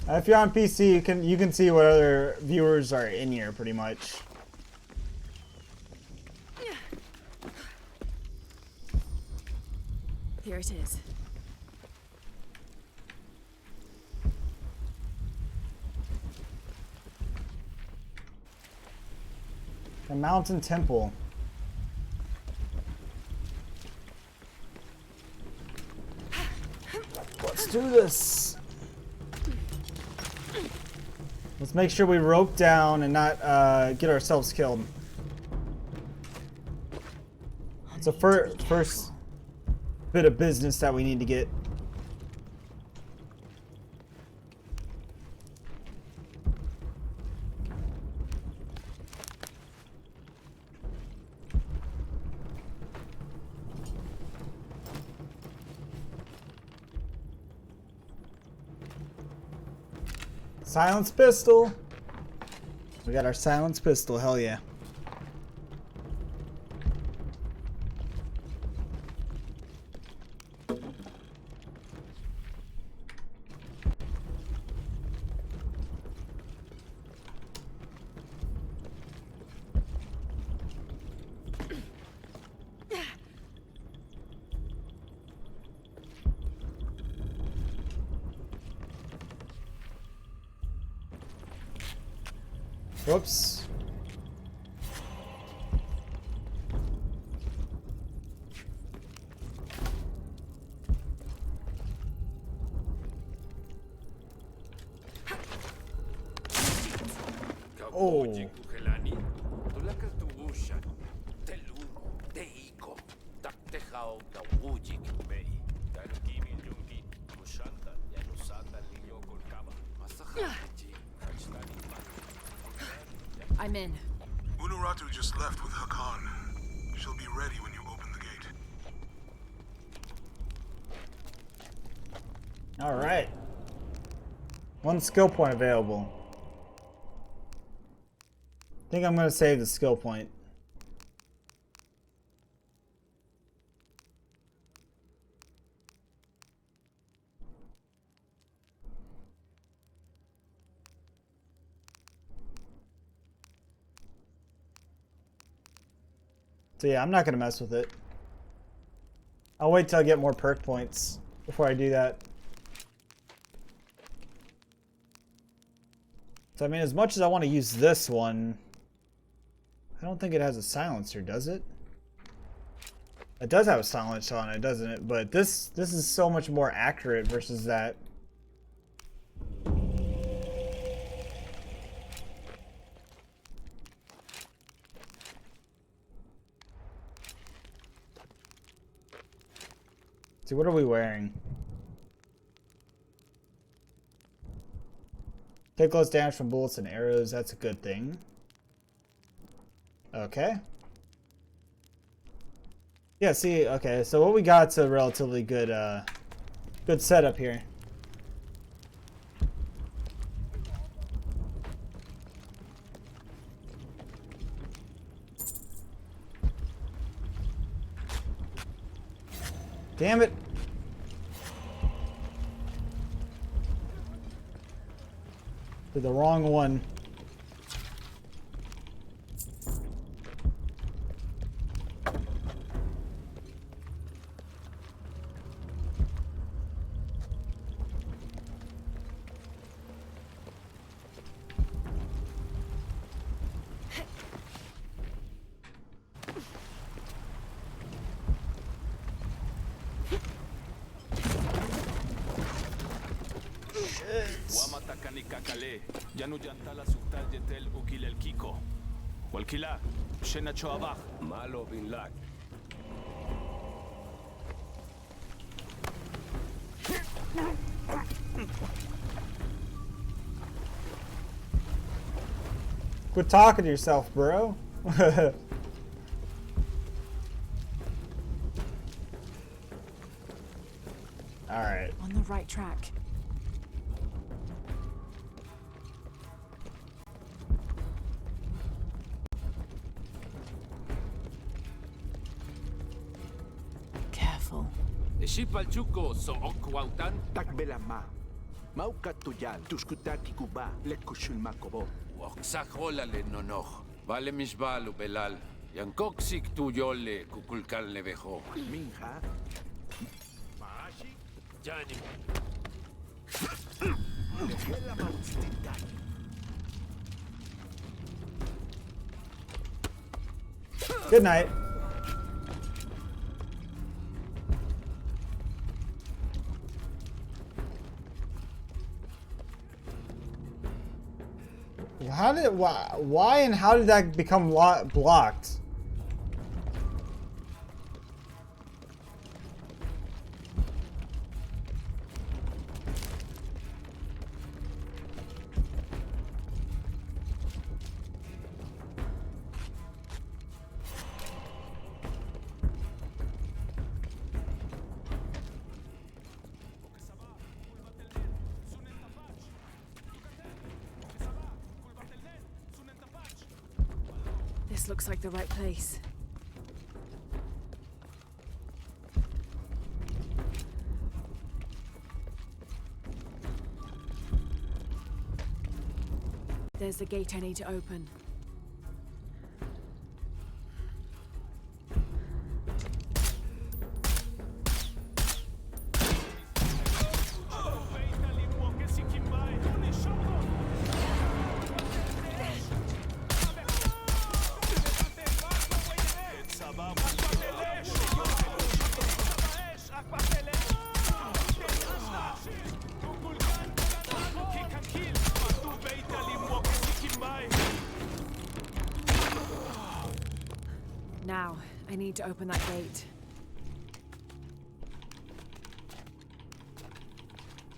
If you're on PC, you can see what other viewers are in here, pretty much. Here it is. The Mountain Temple. Let's do this. Let's make sure we rope down and not get ourselves killed. It's a first bit of business that we need to get. Silence pistol. We got our silence pistol, hell yeah. Whoops. Oh. I'm in. Unuratu just left with Hakan. She'll be ready when you open the gate. All right. One skill point available. I think I'm going to save the skill point. So yeah, I'm not going to mess with it. I'll wait till I get more perk points before I do that. So I mean, as much as I want to use this one, I don't think it has a silencer, does it? It does have a silencer on it, doesn't it? But this is so much more accurate versus that. See, what are we wearing? Take less damage from bullets and arrows. That's a good thing. Okay. Yeah, see, okay. So what we got's a relatively good good setup here. Damn it. Did the wrong one. Malo bin Lak. Quit talking to yourself, bro. Alright. On the right track. Careful. Shipalchuko so okwautan. Takbelama. Maukat tuyal, tuskutati kuba, lekushul makobo. Waksakrolale nonoch. Vale misbal ubelal. Yankoksik tuyole kukulkal nevejo. Minha. Janim. Hela mautstitai. Good night. How did why and how did that become blocked? This looks like the right place. There's the gate I need to open. Now, I need to open that gate.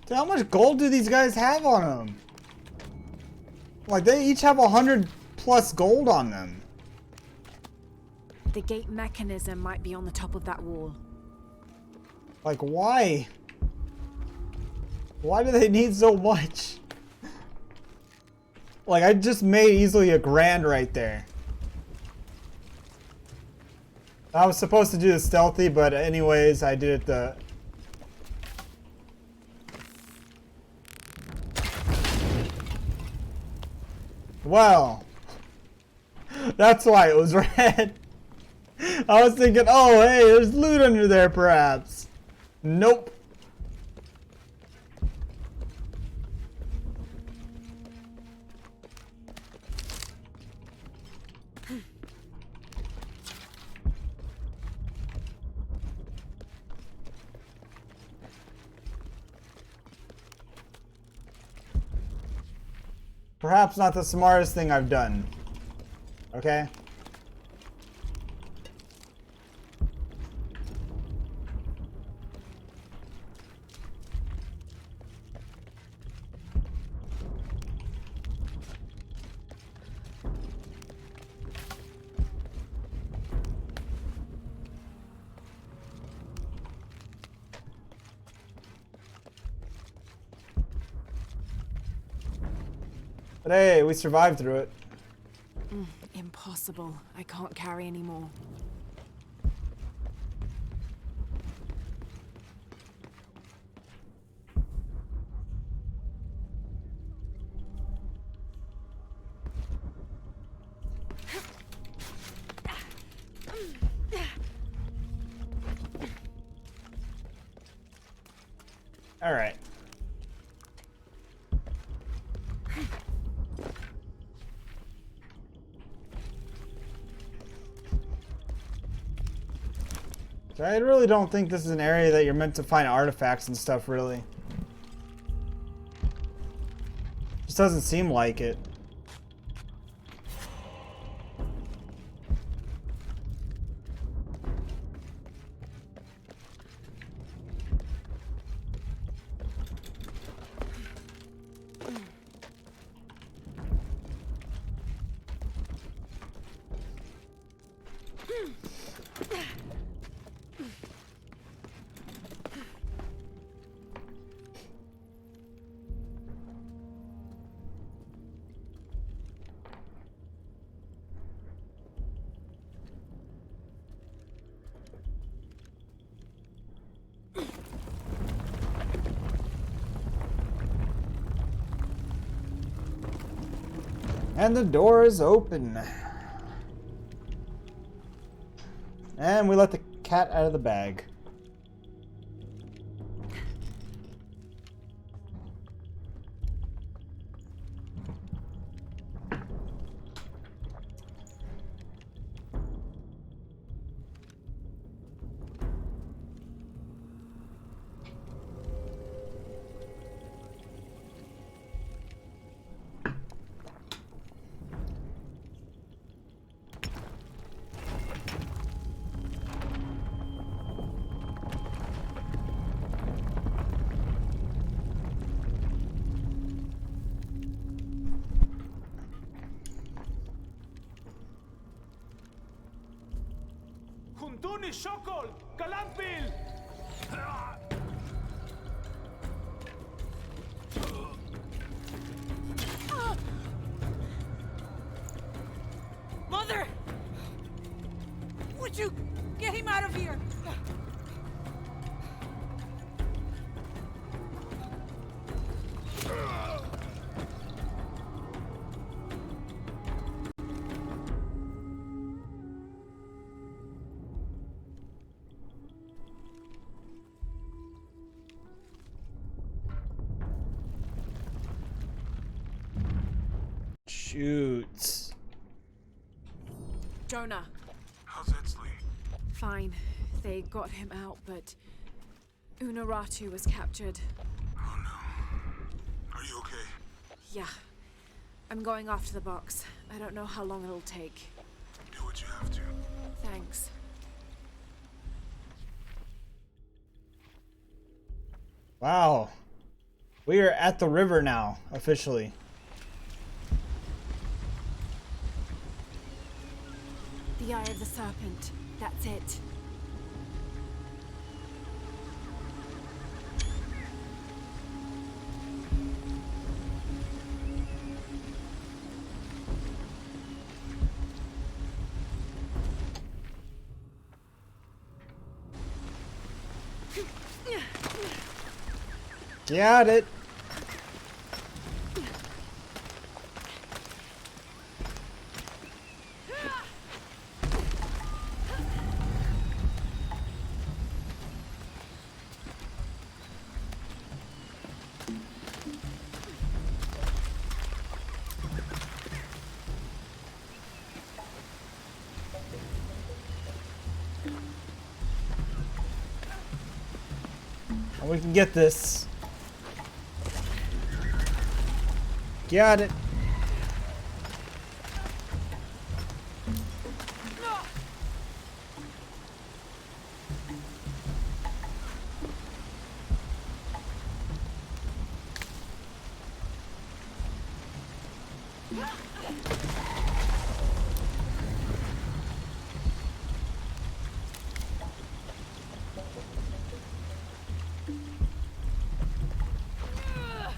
Dude, how much gold do these guys have on them? Like, they each have 100+ gold on them. The gate mechanism might be on the top of that wall. Like, why? Why do they need so much? Like, I just made easily $1,000 right there. I was supposed to do this stealthy, but anyways, I did it the... Well, that's why it was red. I was thinking, oh, hey, there's loot under there, perhaps. Nope. Perhaps not the smartest thing I've done. Okay? But hey, we survived through it. Impossible. I can't carry anymore. All right. So I really don't think this is an area that you're meant to find artifacts and stuff, really. Just doesn't seem like it. And the door is open. And we let the cat out of the bag. Huntuni Shokol! Kalampil! Mother! Would you get him out of here? Shoot. Jonah. How's Edsley? Fine. They got him out, but Unuratu was captured. Oh no. Are you okay? Yeah. I'm going off to the box. I don't know how long it'll take. Do what you have to. Thanks. Wow. We are at the river now, officially. The Eye of the Serpent. That's it. Got it. And we can get this. Got it.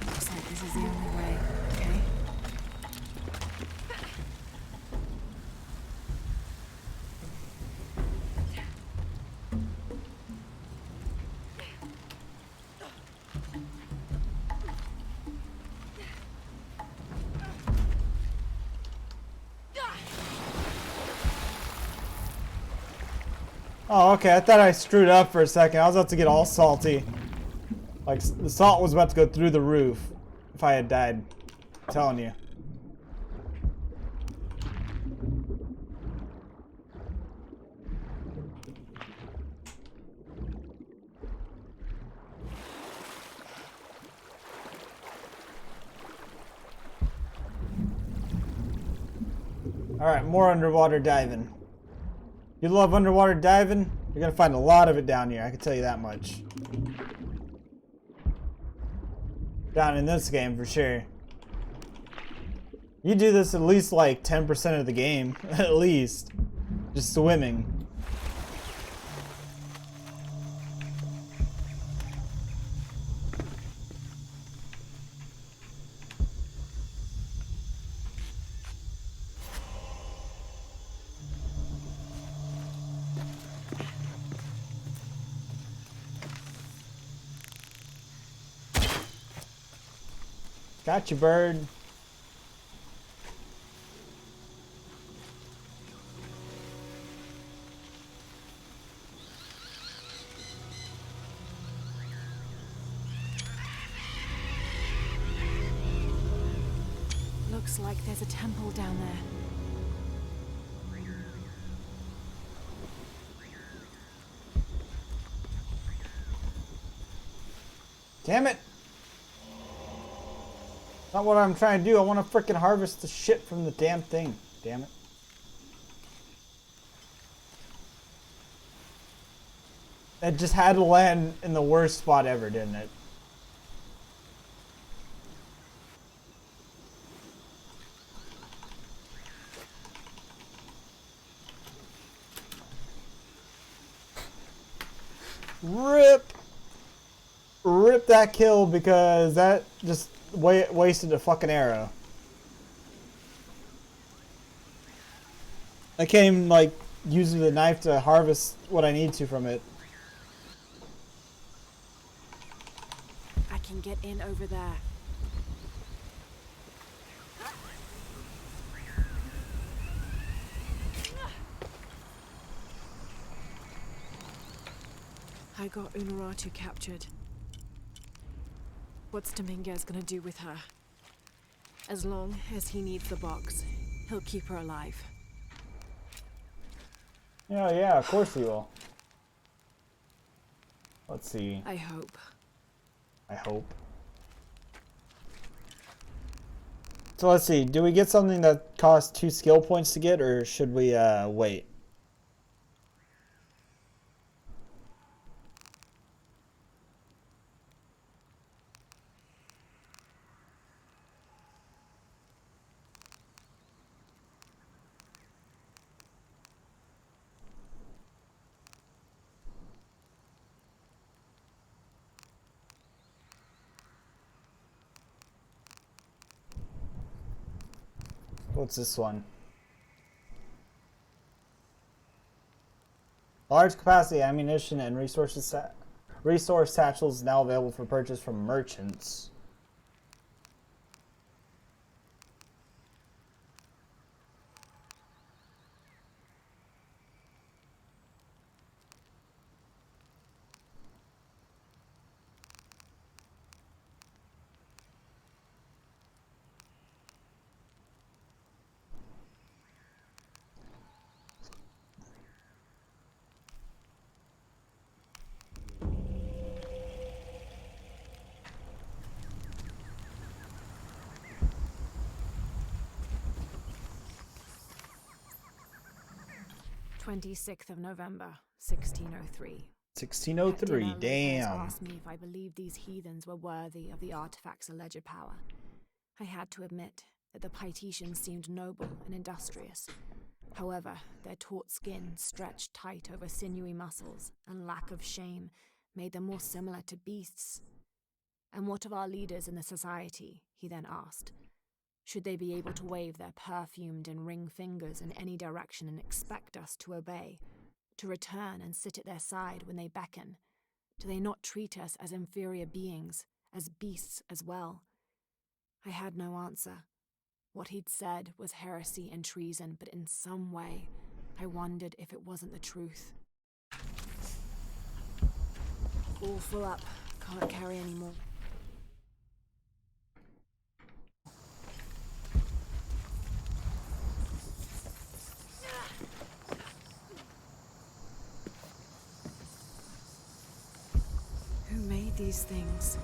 Looks like this is the only way, okay? Oh, okay. I thought I screwed up for a second. I was about to get all salty. Like, the salt was about to go through the roof if I had died. I'm telling you. Alright, more underwater diving. You love underwater diving? You're gonna find a lot of it down here, I can tell you that much. Down in this game, for sure. You do this at least like 10% of the game, at least. Just swimming. Got you, bird. Looks like there's a temple down there. Damn it! Not what I'm trying to do. I want to frickin' harvest the shit from the damn thing. Damn it. It just had to land in the worst spot ever, didn't it? Rip! Rip that kill because that just wasted a fucking arrow. I can't even like use the knife to harvest what I need to from it. I can get in over there. I got Unuratu captured. What's Dominguez gonna do with her? As long as he needs the box, he'll keep her alive. Yeah, of course he will. Let's see. I hope. I hope. So let's see. Do we get something that costs 2 skill points to get, or should we wait? What's this one? Large capacity ammunition and resource satchels now available for purchase from merchants. November 1603. 1603, Lopez damn. asked me if I believed these heathens were worthy of the artifact's alleged power. I had to admit that the Paititians seemed noble and industrious. However, their taut skin, stretched tight over sinewy muscles, and lack of shame made them more similar to beasts. And what of our leaders in the society? He then asked. Should they be able to wave their perfumed and ring fingers in any direction and expect us to obey, to return and sit at their side when they beckon? Do they not treat us as inferior beings, as beasts as well? I had no answer. What he'd said was heresy and treason, but in some way, I wondered if it wasn't the truth. All full up. Can't carry any more. Who made these things?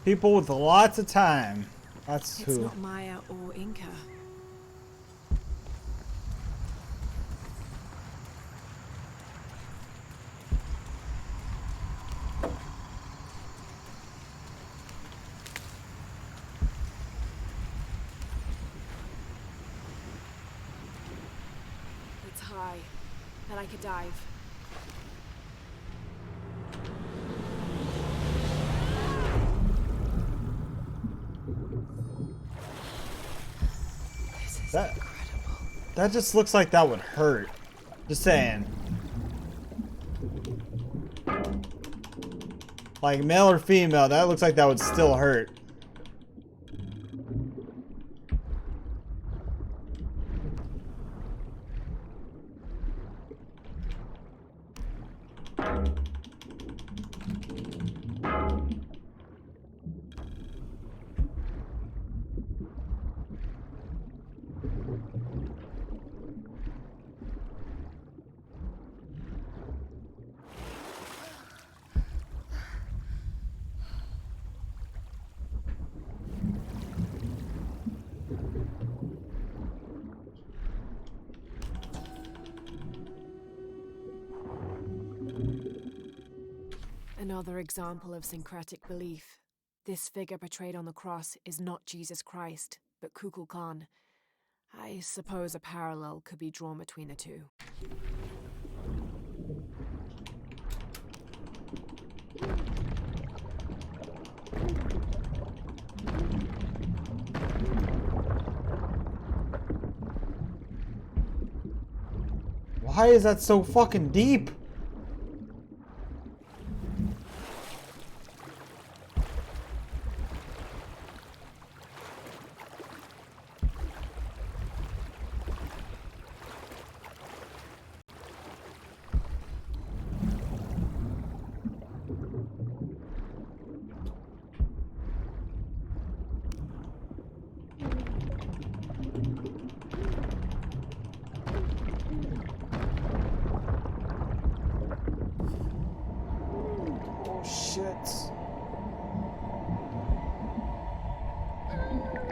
People with lots of time. That's It's who. not Maya or Inca. It's high, and I could dive. That just looks like that would hurt. Just saying. Like male or female, that looks like that would still hurt. Another example of syncretic belief. This figure portrayed on the cross is not Jesus Christ, but Kukulkan. I suppose a parallel could be drawn between the two. Why is that so fucking deep?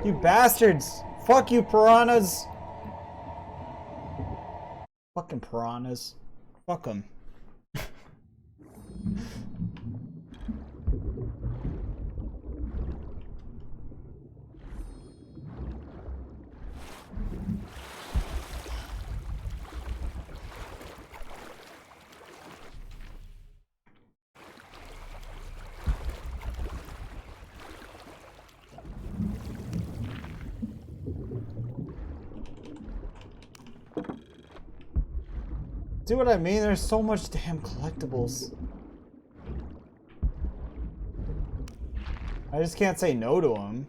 You bastards! Fuck you, piranhas! Fucking piranhas. Fuck them. See what I mean? There's so much damn collectibles. I just can't say no to them.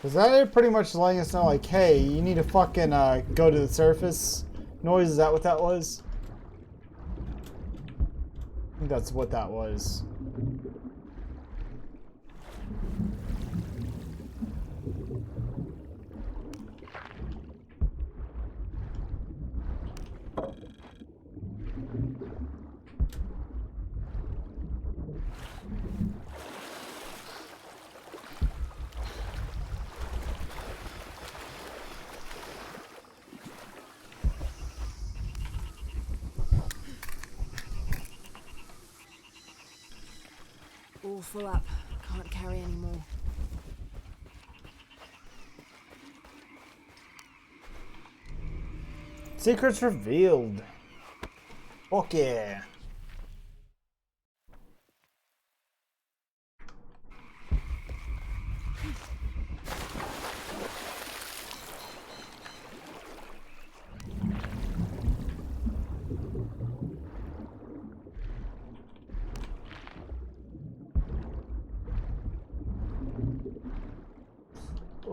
Is that it? Pretty much letting us know, like, hey, you need to fucking go to the surface. Noise, is that what that was? I think that's what that was. All full up. Can't carry any more. Secrets revealed. Fuck yeah.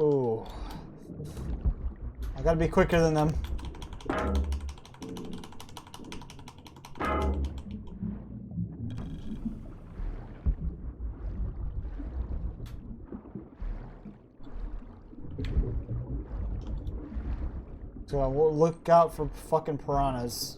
Oh, I gotta be quicker than them. So I will look out for fucking piranhas.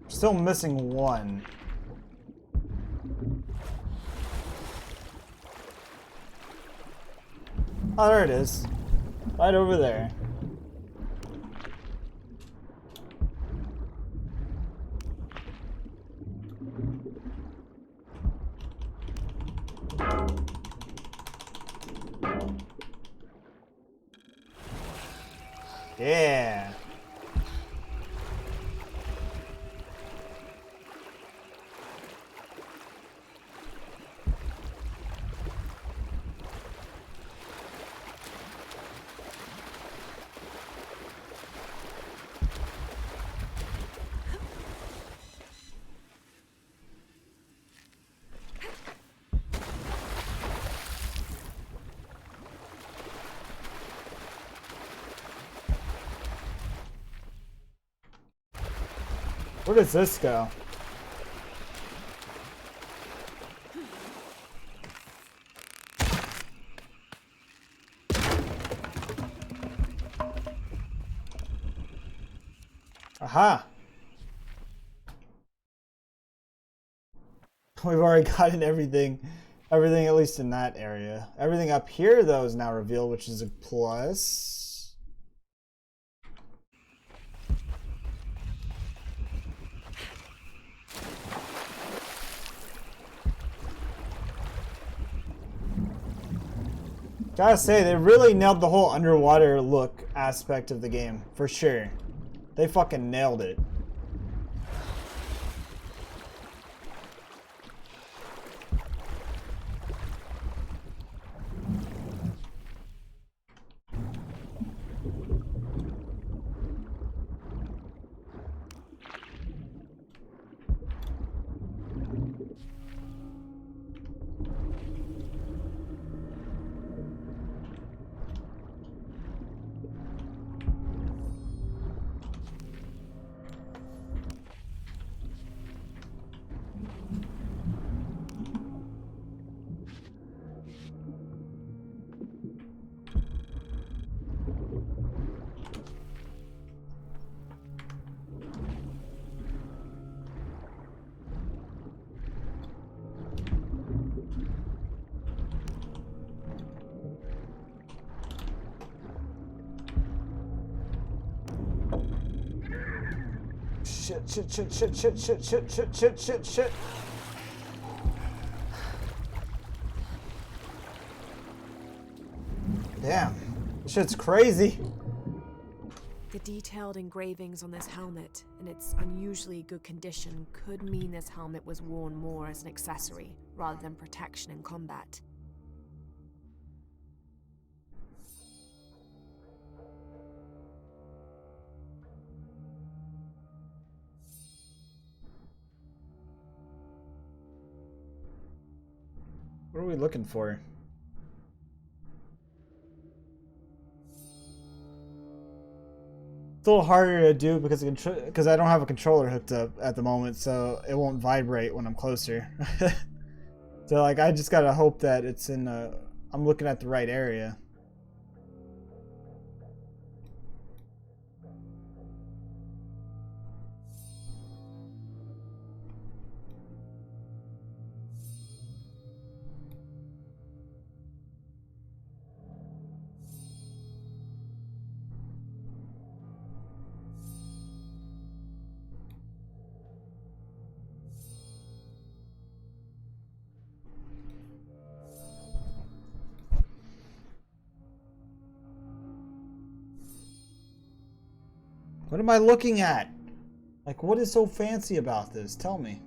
Still missing one. Oh, there it is. Right over there. Yeah. Where does this go? Aha! We've already gotten everything at least in that area. Everything up here though is now revealed, which is a plus. Gotta say, they really nailed the whole underwater look aspect of the game, for sure. They fucking nailed it. Shit. Damn. This shit's crazy. The detailed engravings on this helmet and its unusually good condition could mean this helmet was worn more as an accessory rather than protection in combat. What are we looking for? It's a little harder to do because I don't have a controller hooked up at the moment, so it won't vibrate when I'm closer. So like I just gotta hope that it's in I'm looking at the right area. What am I looking at? Like, what is so fancy about this? Tell me.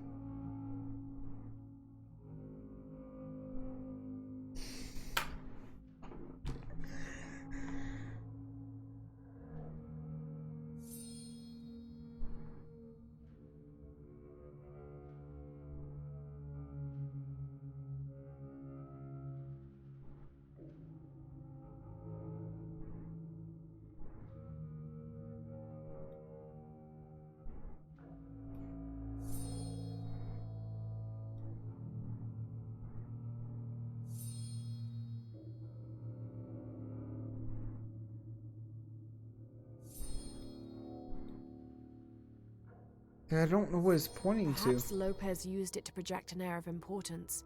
I don't know what it's pointing to. Perhaps Lopez used it to project an air of importance.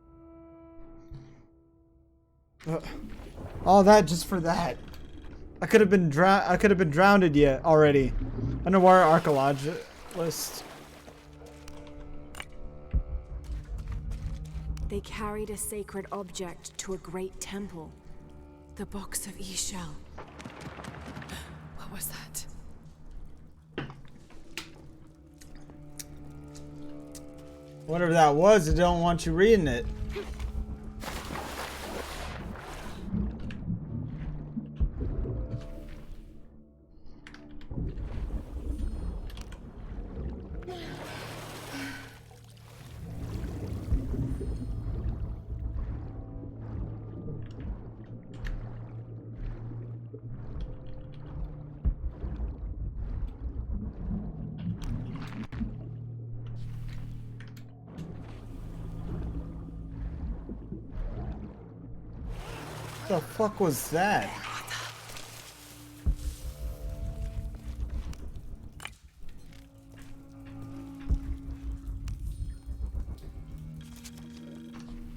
All that just for that. I could have been drowned yet already. Underwater archaeologist. They carried a sacred object to a great temple. The box of Ix Chel. What was that? Whatever that was, I don't want you reading it. What the fuck was that?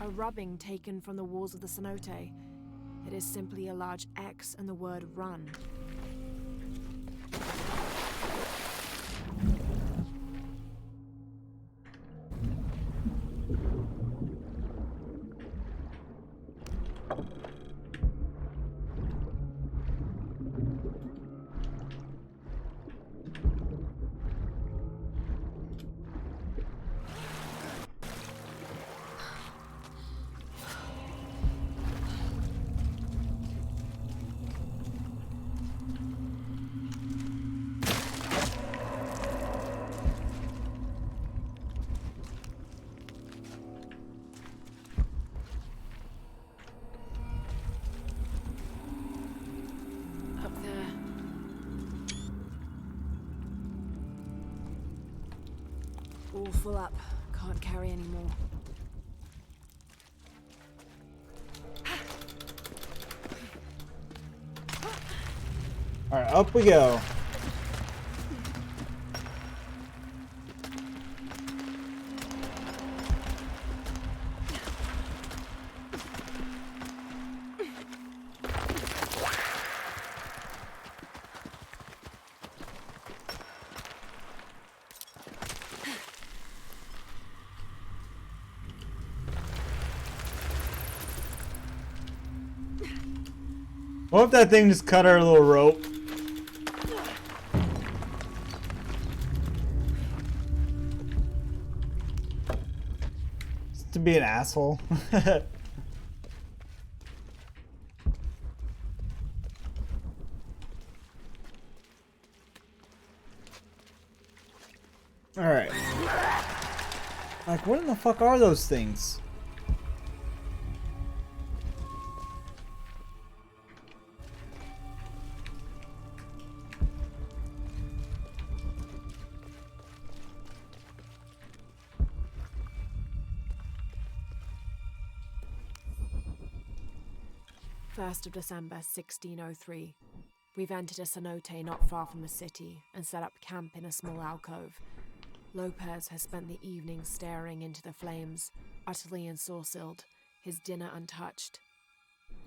A rubbing taken from the walls of the cenote. It is simply a large X and the word run. Up there. All full up. Can't carry any more. Alright, up we go. What if that thing just cut our little rope? Just to be an asshole. Alright. Like, what in the fuck are those things? First of December, 1603. We've entered a cenote not far from the city and set up camp in a small alcove. Lopez has spent the evening staring into the flames, utterly ensorcelled, his dinner untouched.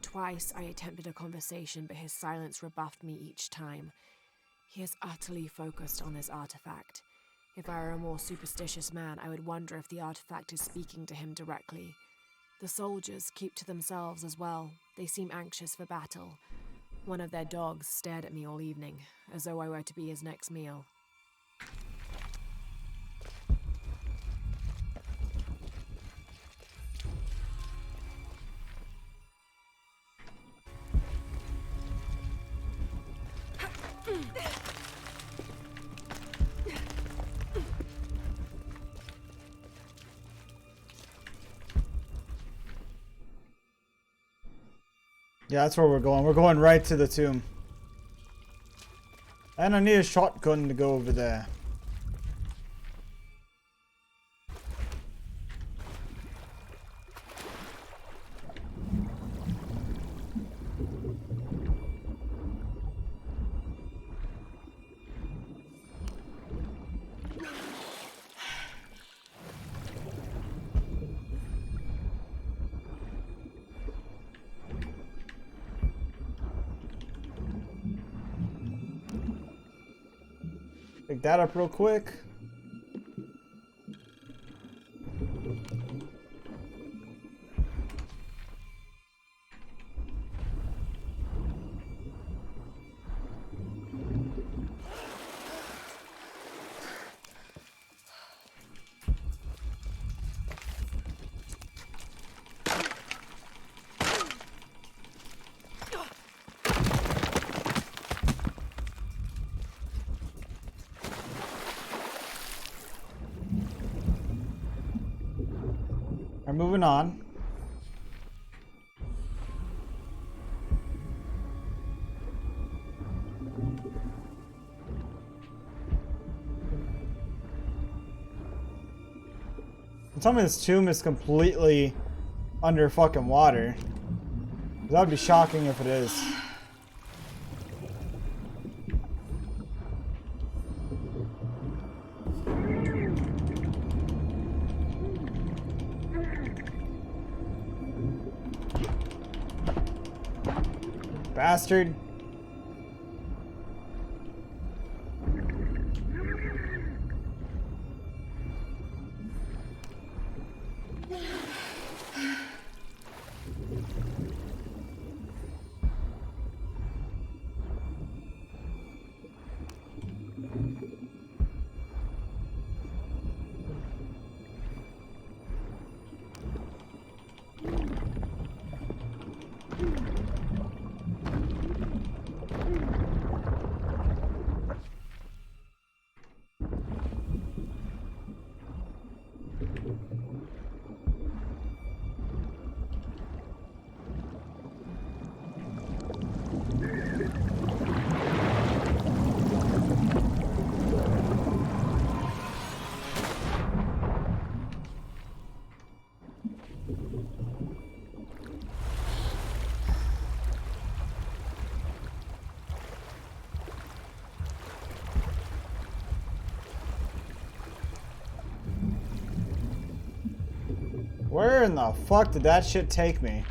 Twice I attempted a conversation, but his silence rebuffed me each time. He is utterly focused on this artifact. If I were a more superstitious man, I would wonder if the artifact is speaking to him directly. The soldiers keep to themselves as well. They seem anxious for battle. One of their dogs stared at me all evening, as though I were to be his next meal. Yeah, that's where we're going. We're going right to the tomb. And I need a shotgun to go over there. Pick that up real quick. Alright, moving on. Tell me this tomb is completely under fucking water. That would be shocking if it is. Bastard. Where in the fuck did that shit take me?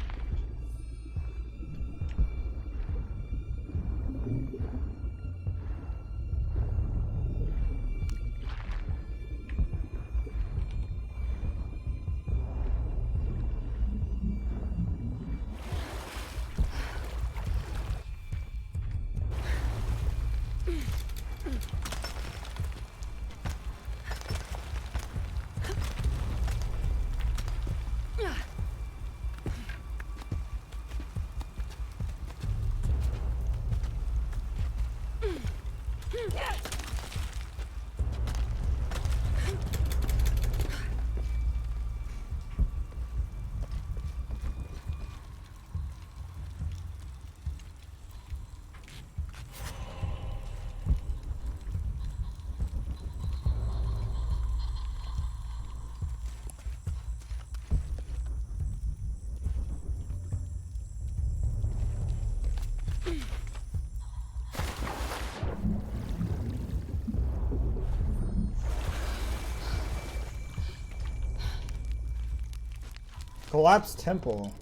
Collapsed temple.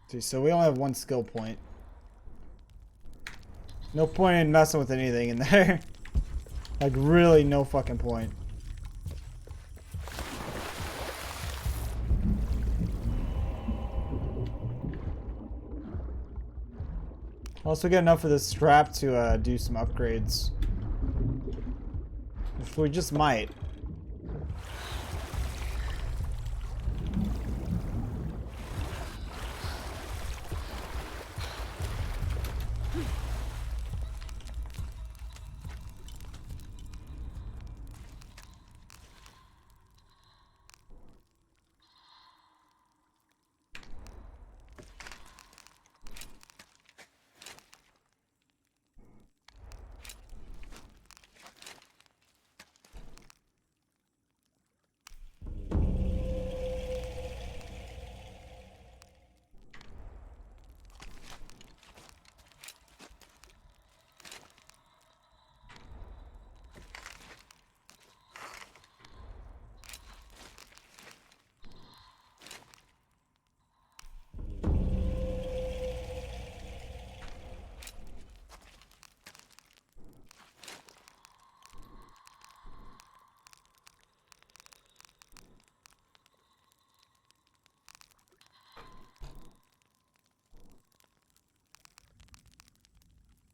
See, so we only have one skill point. No point in messing with anything in there. Like, really no fucking point. Also get enough of this strap to do some upgrades. If we just might.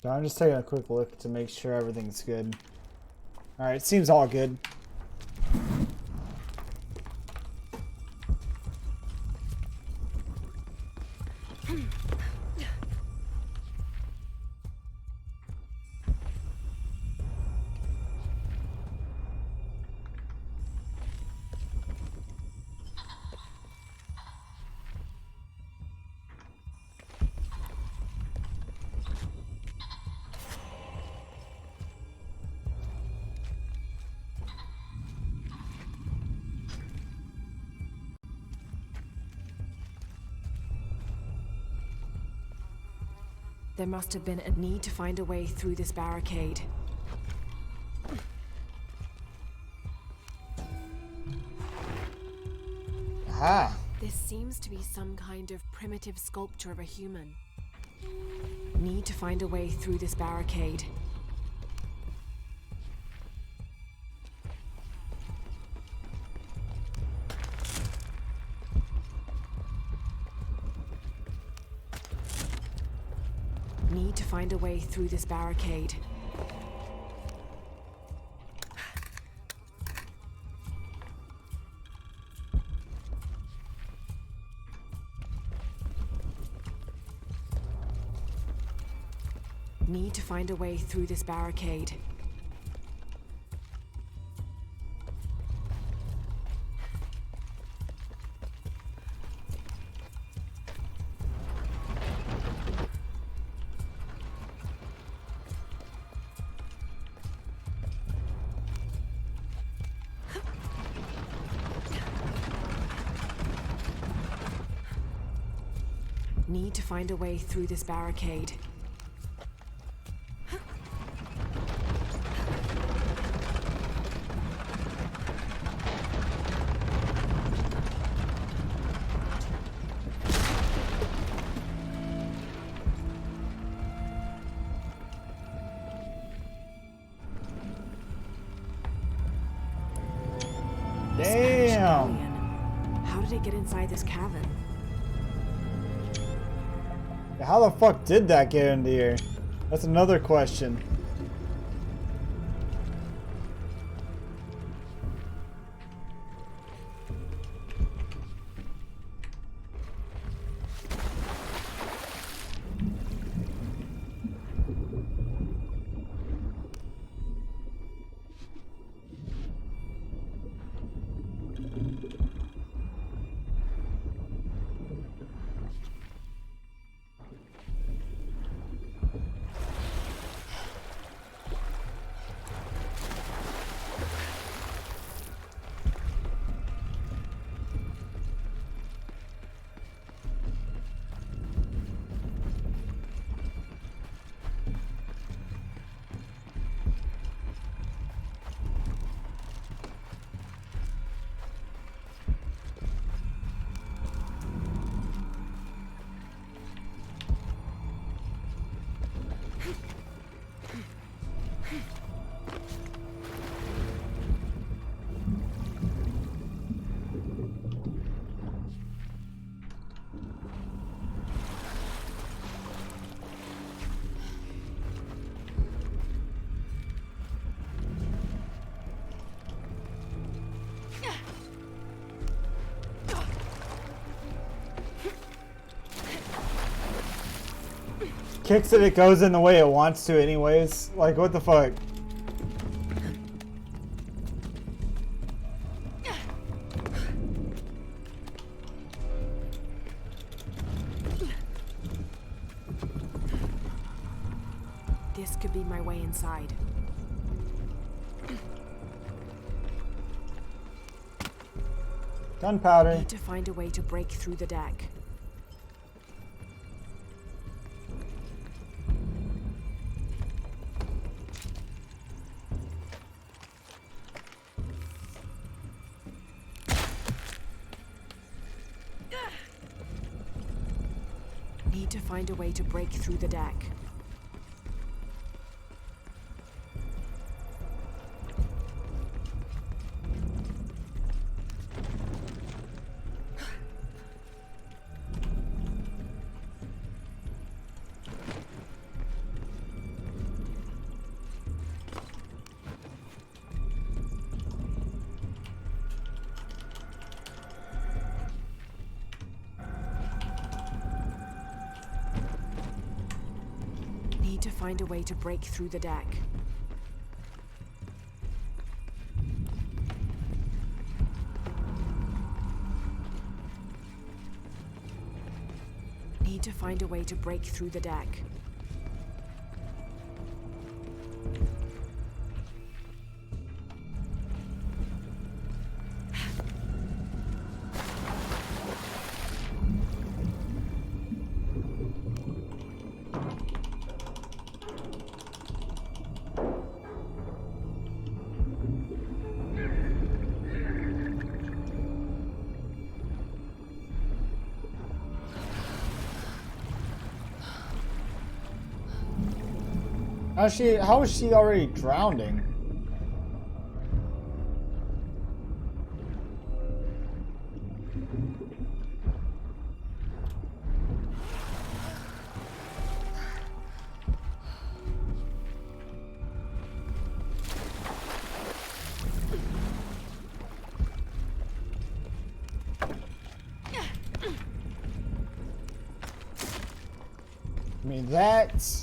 So I'm just taking a quick look to make sure everything's good. Alright, seems all good. There must have been a need to find a way through this barricade. Aha! This seems to be some kind of primitive sculpture of a human. Need to find a way through this barricade. Need to find a way through this barricade. Need to find a way through this barricade. Need to find a way through this barricade. Damn! How did it get inside this cavern? How the fuck did that get into here? That's another question. Kicks it goes in the way it wants to anyways. Like, what the fuck? This could be my way inside. Gunpowder. Need to find a way to break through the deck. Need to find a way to break through the deck. Need to find a way to break through the deck. Need to find a way to break through the deck. How is she already drowning? I mean, that's...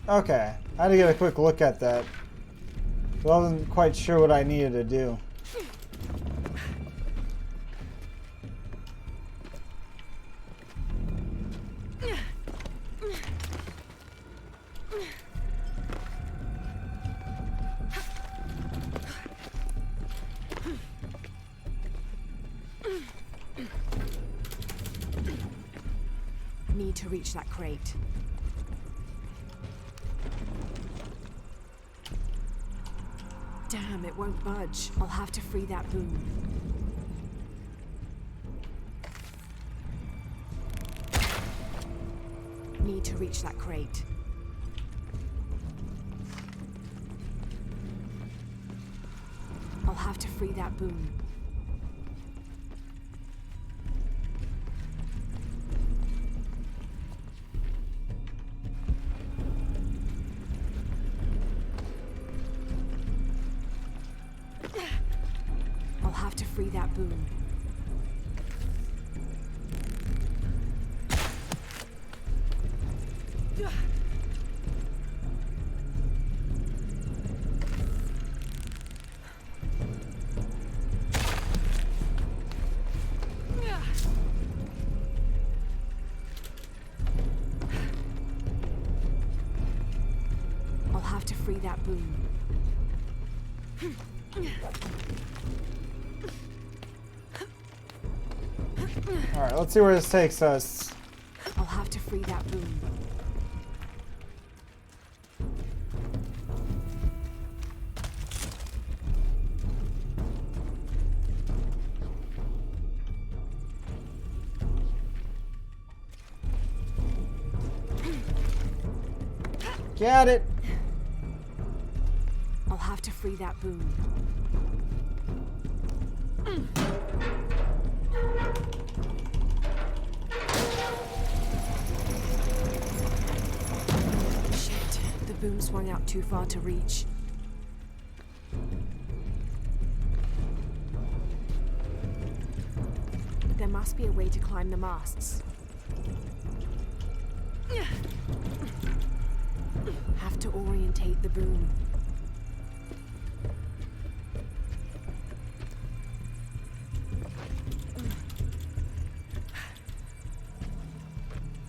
Okay, I had to get a quick look at that. I wasn't quite sure what I needed to do. Need to reach that crate. Damn, it won't budge. I'll have to free that boom. Need to reach that crate. I'll have to free that boom. I'll have to free that boom. I'll have to free that boom. Alright, let's see where this takes us. I'll have to free that boom. Get it! I'll have to free that boom. Shit, the boom swung out too far to reach. There must be a way to climb the masts. Have to orientate the boom.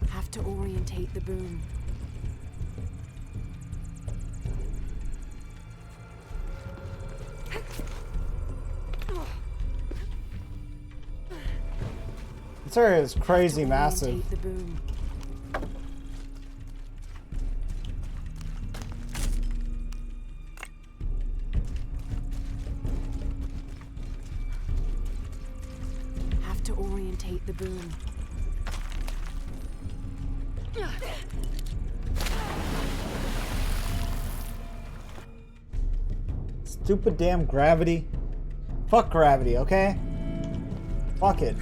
Have to orientate the boom. This area is crazy massive. Orientate the boom. Have to orientate the boom. Stupid damn gravity. Fuck gravity, okay? Fuck it.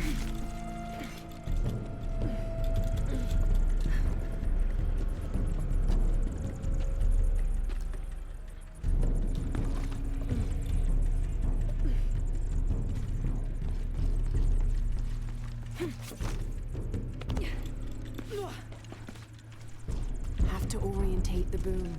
Have to orientate the boom.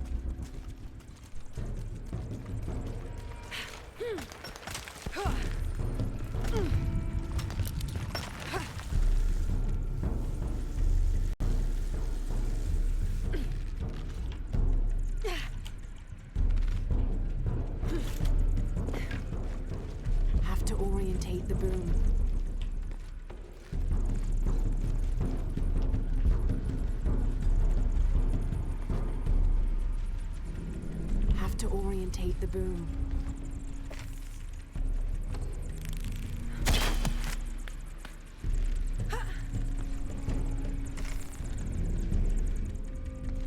Have to orientate the boom. boom.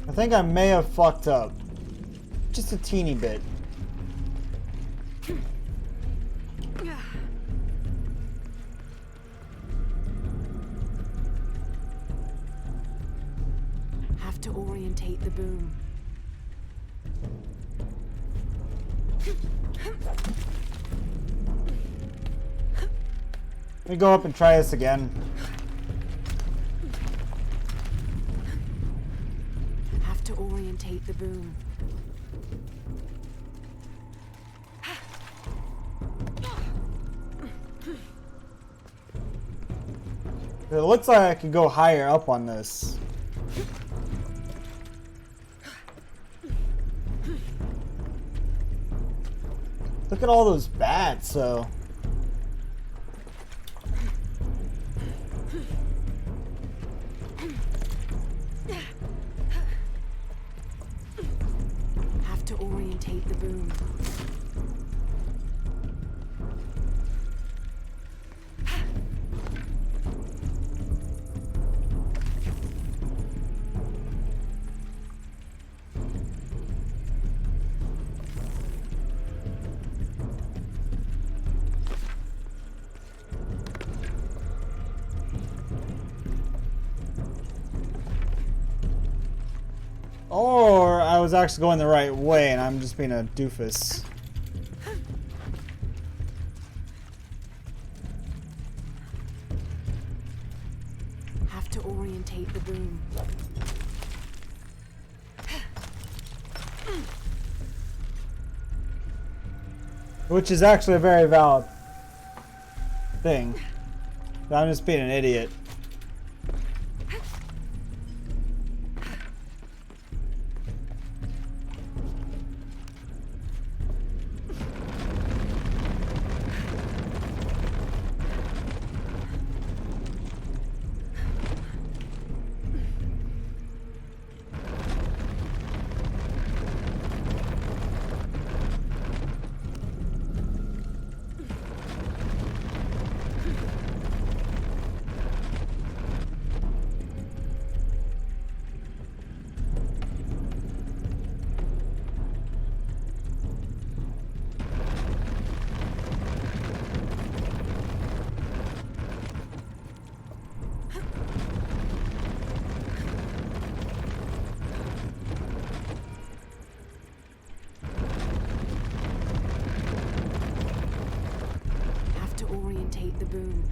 I think I may have fucked up. Just a teeny bit. Have to orientate the boom. Let me go up and try this again. Have to orientate the boom. It looks like I could go higher up on this. Look at all those bats, so. Have to orientate the boom. Or I was actually going the right way and I'm just being a doofus. Have to orientate the boom. Which is actually a very valid thing. But I'm just being an idiot. Have to orientate the boom.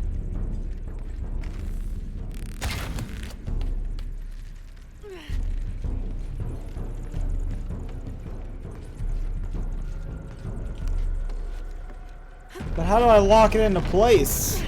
But how do I lock it into place?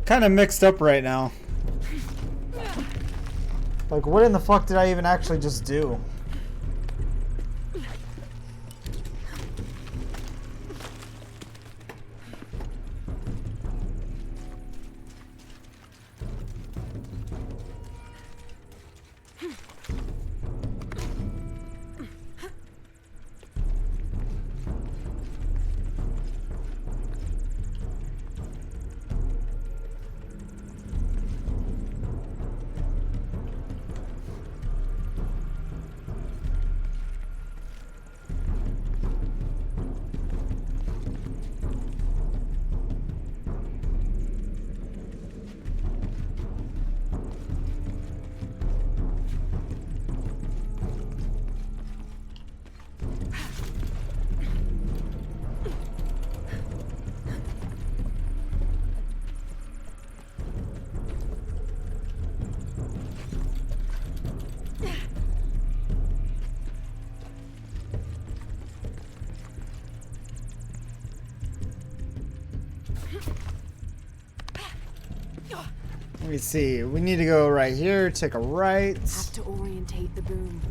Kind of mixed up right now. Like, what in the fuck did I even actually just do? Let me see. We need to go right here, take a right. Have to orientate the boom.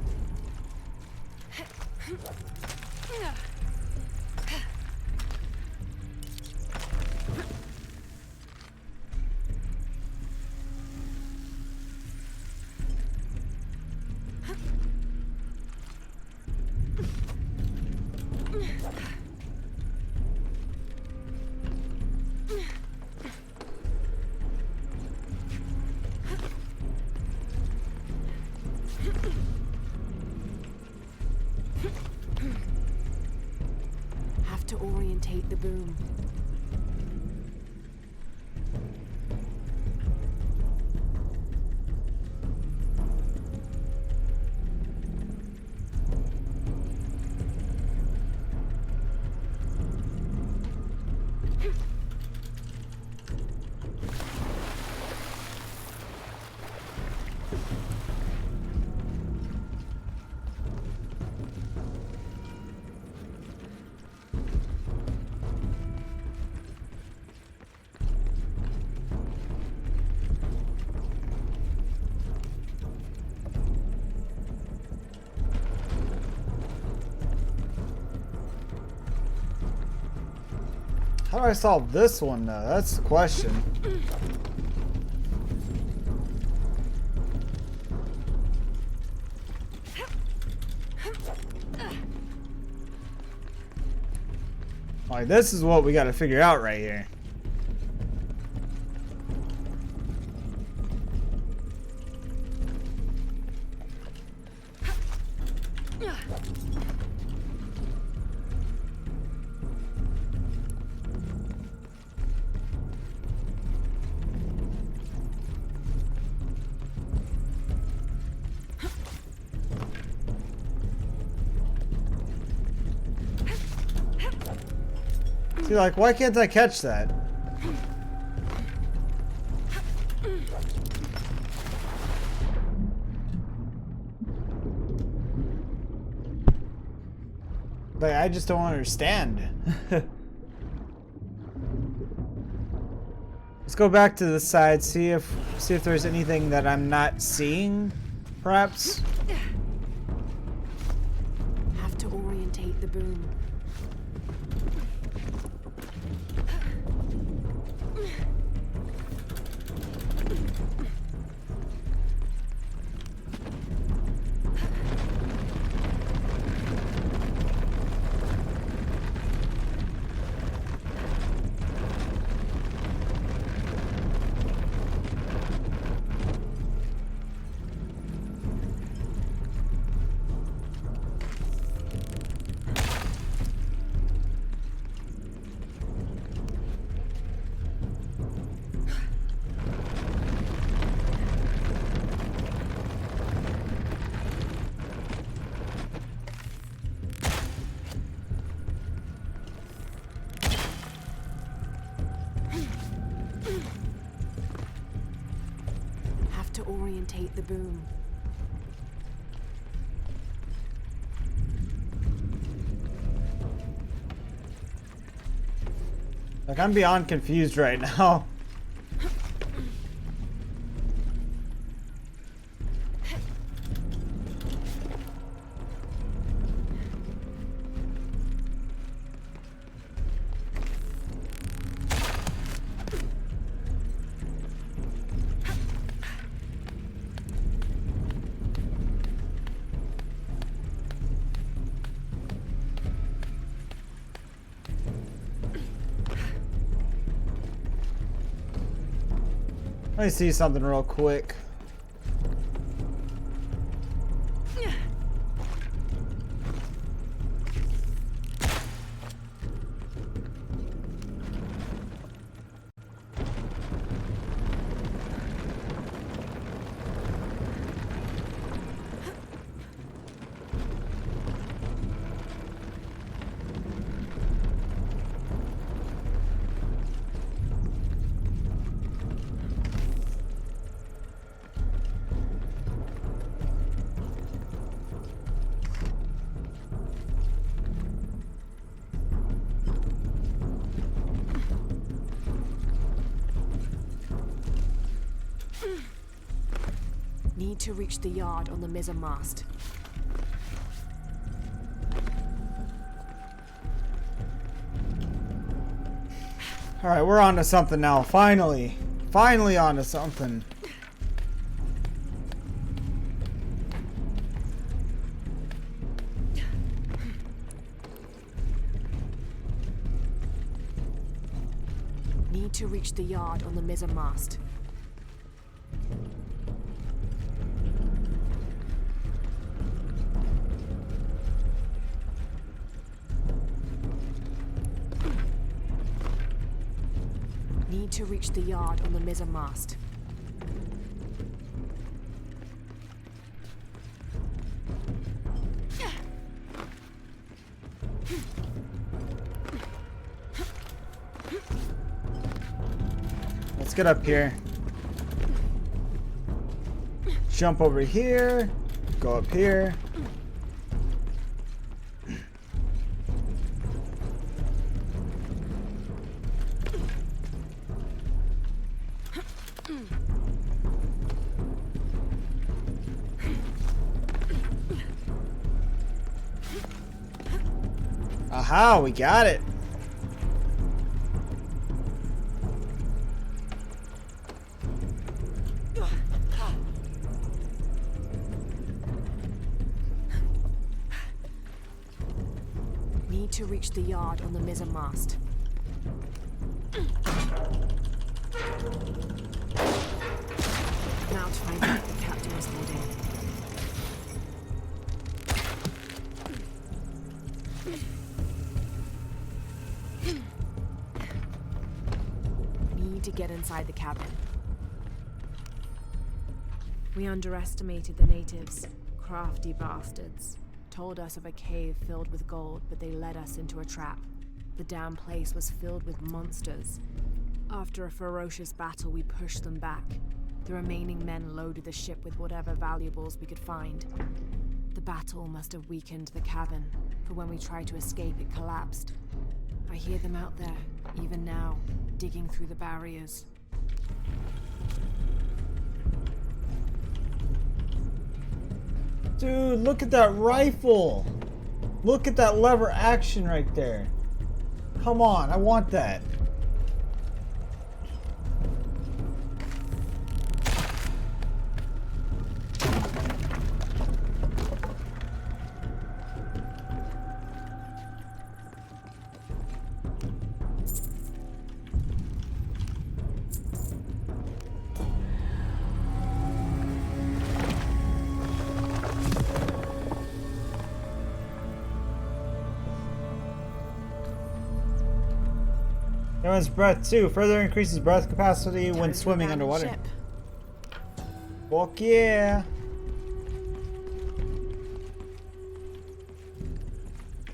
Have to orientate the boom. How do I solve this one though? That's the question. Like, this is what we got to figure out right here. See, like, why can't I catch that? Like, I just don't understand. Let's go back to the side, see if there's anything that I'm not seeing, perhaps. Have to orientate the boom. To orientate the boom. Like, I'm beyond confused right now. Let me see something real quick. Need to reach the yard on the mizzen mast. Alright, we're on to something now. Finally. Finally on to something. Need to reach the yard on the mizzen mast. Need to reach the yard on the mizzen mast. Let's get up here. Jump over here. Go up here. Aha, we got it. Need to reach the yard on the mizzen mast. Now to find out if the captain is holding. Need to get inside the cabin. We underestimated the natives. Crafty bastards. Told us of a cave filled with gold, but they led us into a trap. The damn place was filled with monsters. After a ferocious battle, we pushed them back. The remaining men loaded the ship with whatever valuables we could find. The battle must have weakened the cabin, for when we tried to escape, it collapsed. I hear them out there, even now, digging through the barriers. Dude, look at that rifle. Look at that lever action right there. Come on, I want that. Everyone's breath too. Further increases breath capacity when Time to swimming abandon underwater. ship. Fuck yeah.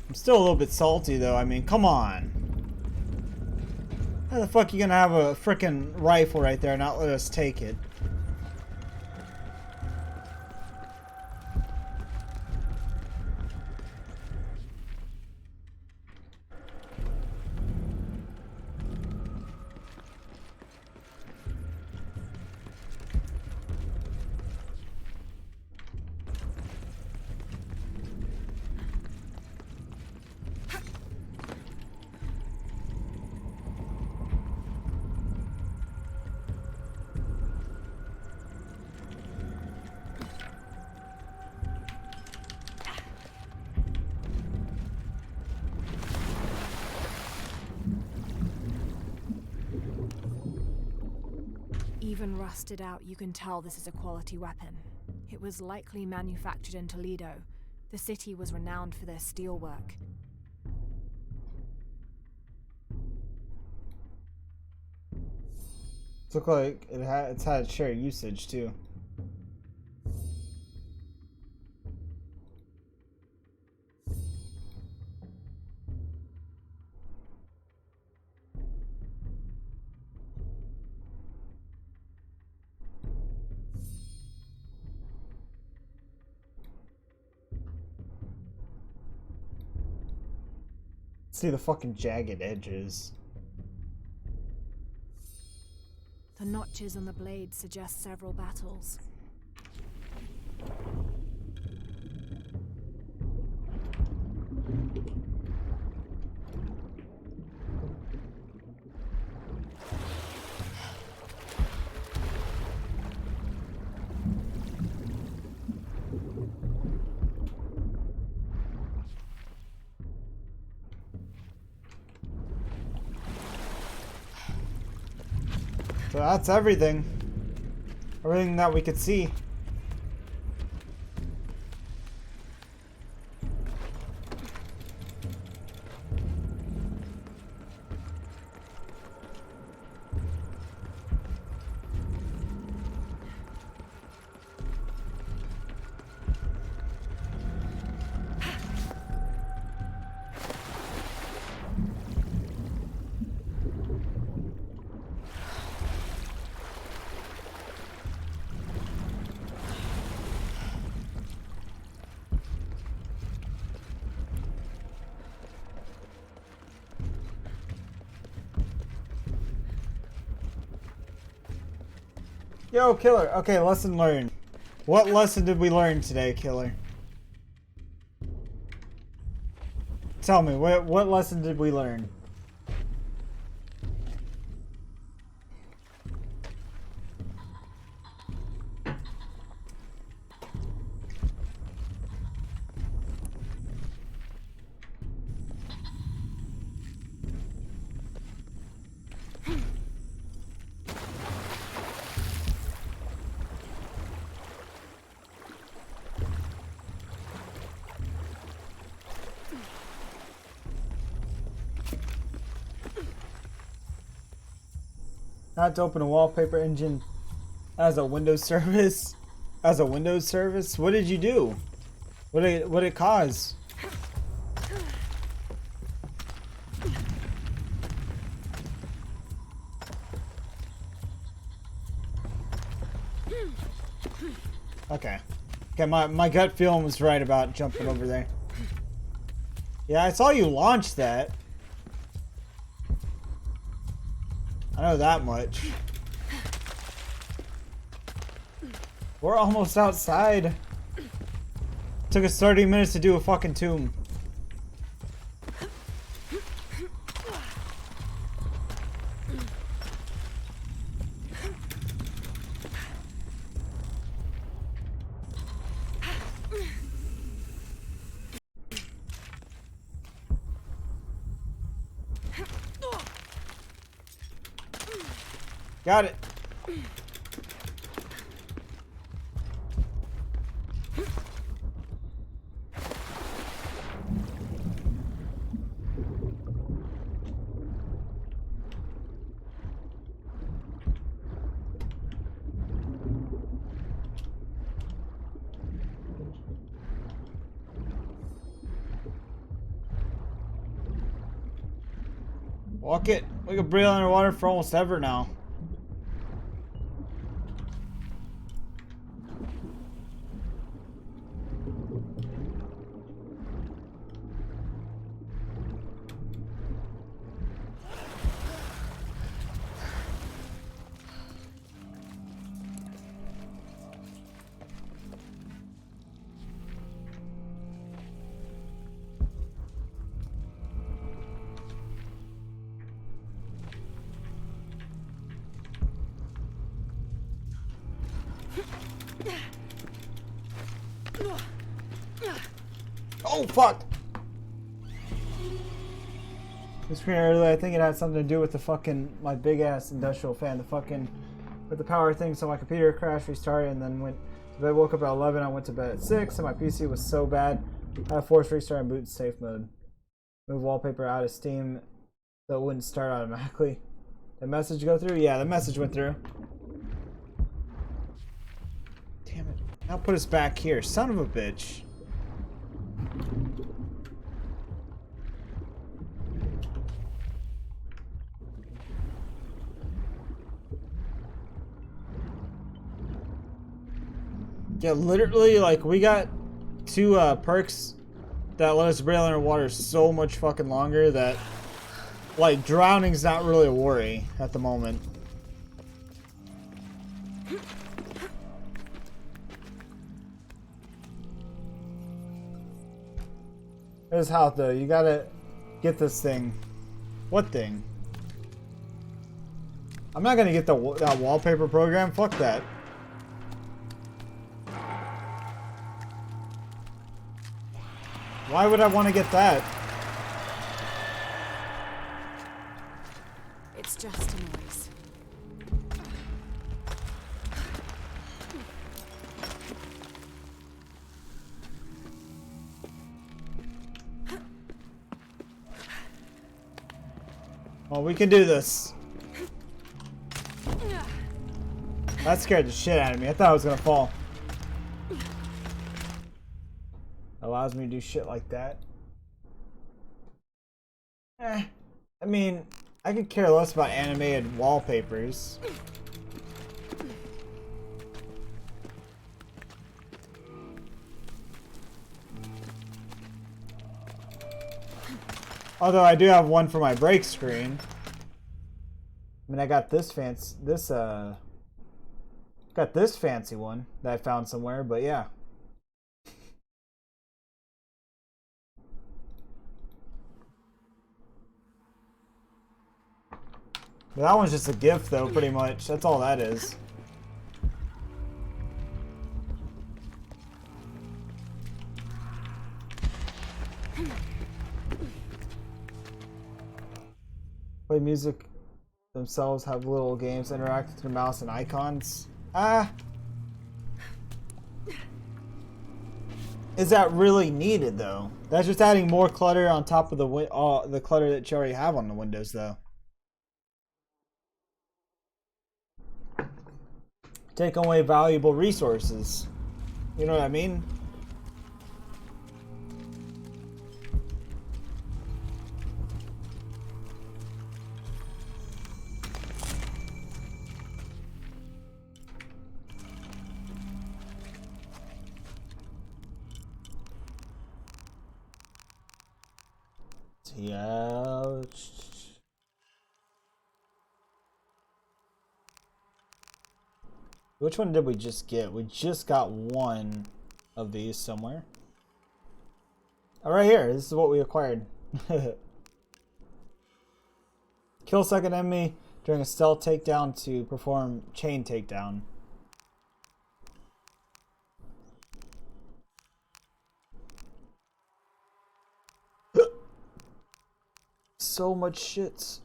I'm still a little bit salty though. I mean, come on. How the fuck you gonna have a frickin' rifle right there and not let us take it? Even rusted out, you can tell this is a quality weapon. It was likely manufactured in Toledo. The city was renowned for their steelwork. Look like it's had shared usage too. See the fucking jagged edges. The notches on the blade suggest several battles. So that's everything. Everything that we could see. Yo, Killer. Okay, lesson learned. What lesson did we learn today, Killer? Tell me, what lesson did we learn? Not to open a wallpaper engine as a Windows service. As a Windows service? What did you do? What did it cause? Okay. Okay, my gut feeling was right about jumping over there. Yeah, I saw you launch that. I know that much. We're almost outside. Took us 30 minutes to do a fucking tomb. Got it. Walk it. We can breathe underwater for almost ever now. Oh fuck! The screen earlier, I think it had something to do with the fucking my big ass industrial fan. The fucking with the power thing. So my computer crashed, restarted, and then went to bed. Woke up at 11. I went to bed at 6, and my PC was so bad I forced restart and boot safe mode. Move wallpaper out of Steam so it wouldn't start automatically. The message go through? Yeah, the message went through. Damn it! Now put us back here, son of a bitch. Yeah, literally, like, we got 2 perks that let us braille underwater so much fucking longer that, like, drowning's not really a worry at the moment. There's how though. You gotta get this thing. What thing? I'm not gonna get that wallpaper program. Fuck that. Why would I want to get that? It's just a noise. Well, we can do this. That scared the shit out of me. I thought I was gonna fall. Allows me to do shit like that. I mean, I could care less about animated wallpapers. Although I do have one for my break screen. I mean, I got this fancy one that I found somewhere, but yeah. But that one's just a gift though, pretty much. That's all that is. Play music themselves, have little games, interact with your mouse and icons. Is that really needed though? That's just adding more clutter on top of the clutter that you already have on the windows though. Take away valuable resources. You know what I mean? Yeah. Which one did we just get? We just got one of these somewhere. Oh, right here. This is what we acquired. Kill second enemy during a stealth takedown to perform chain takedown. So much shit.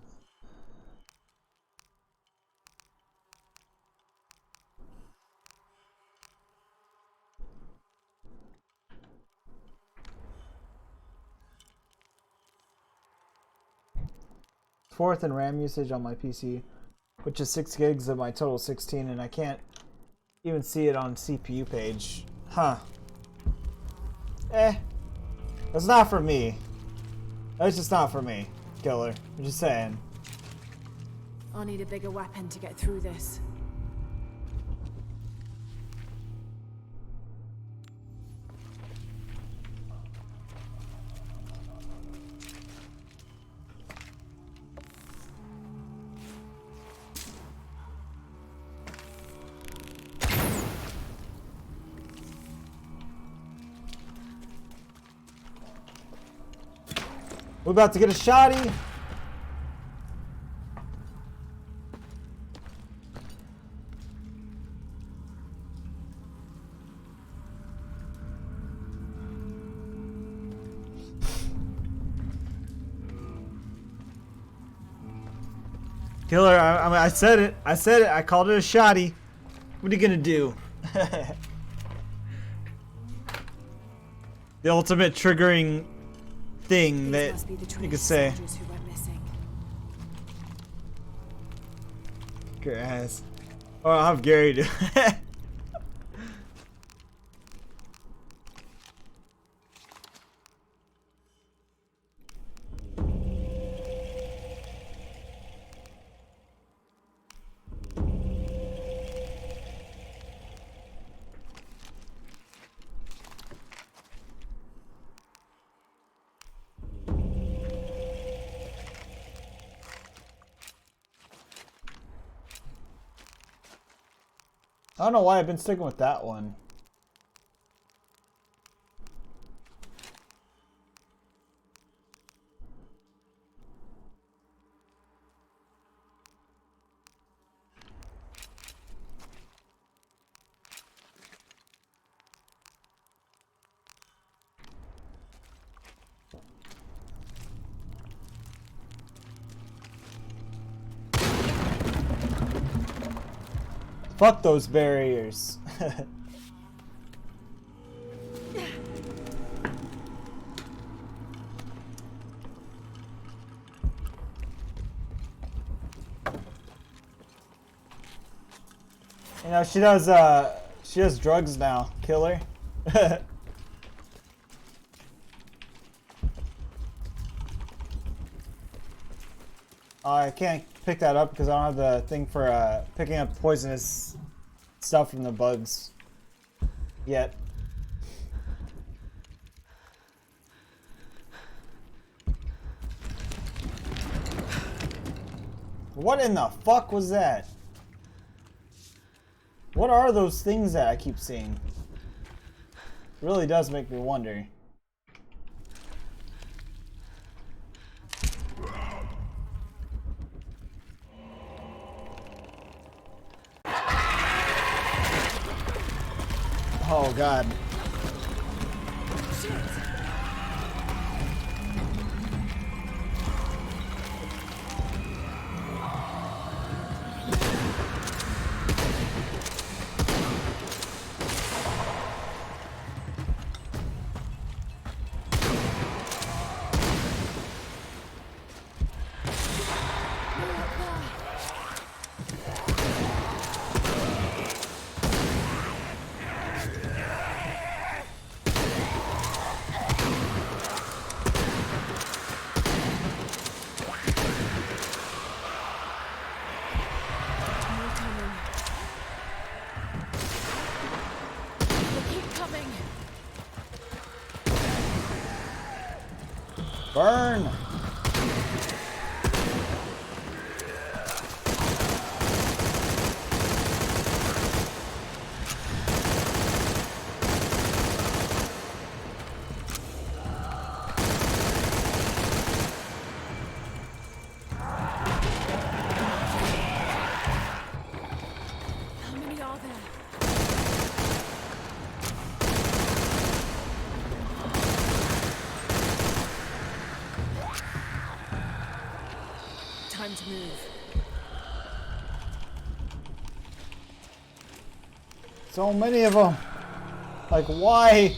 Fourth in RAM usage on my PC, which is 6 gigs of my total 16, and I can't even see it on CPU page. Huh. That's not for me. That's just not for me, Killer. I'm just saying. I'll need a bigger weapon to get through this. We're about to get a shotty. Killer, I said it. I said it. I called it a shotty. What are you gonna do? The ultimate triggering thing that you could say. Your ass. Oh, I'll have Gary do it. I don't know why I've been sticking with that one. Fuck those barriers. You know, she does drugs now. Kill her. I can't pick that up because I don't have the thing for picking up poisonous stuff from the bugs yet. What in the fuck was that? What are those things that I keep seeing? It really does make me wonder. Oh god. Burn! How many are there? Time to move. So many of them. Like, why?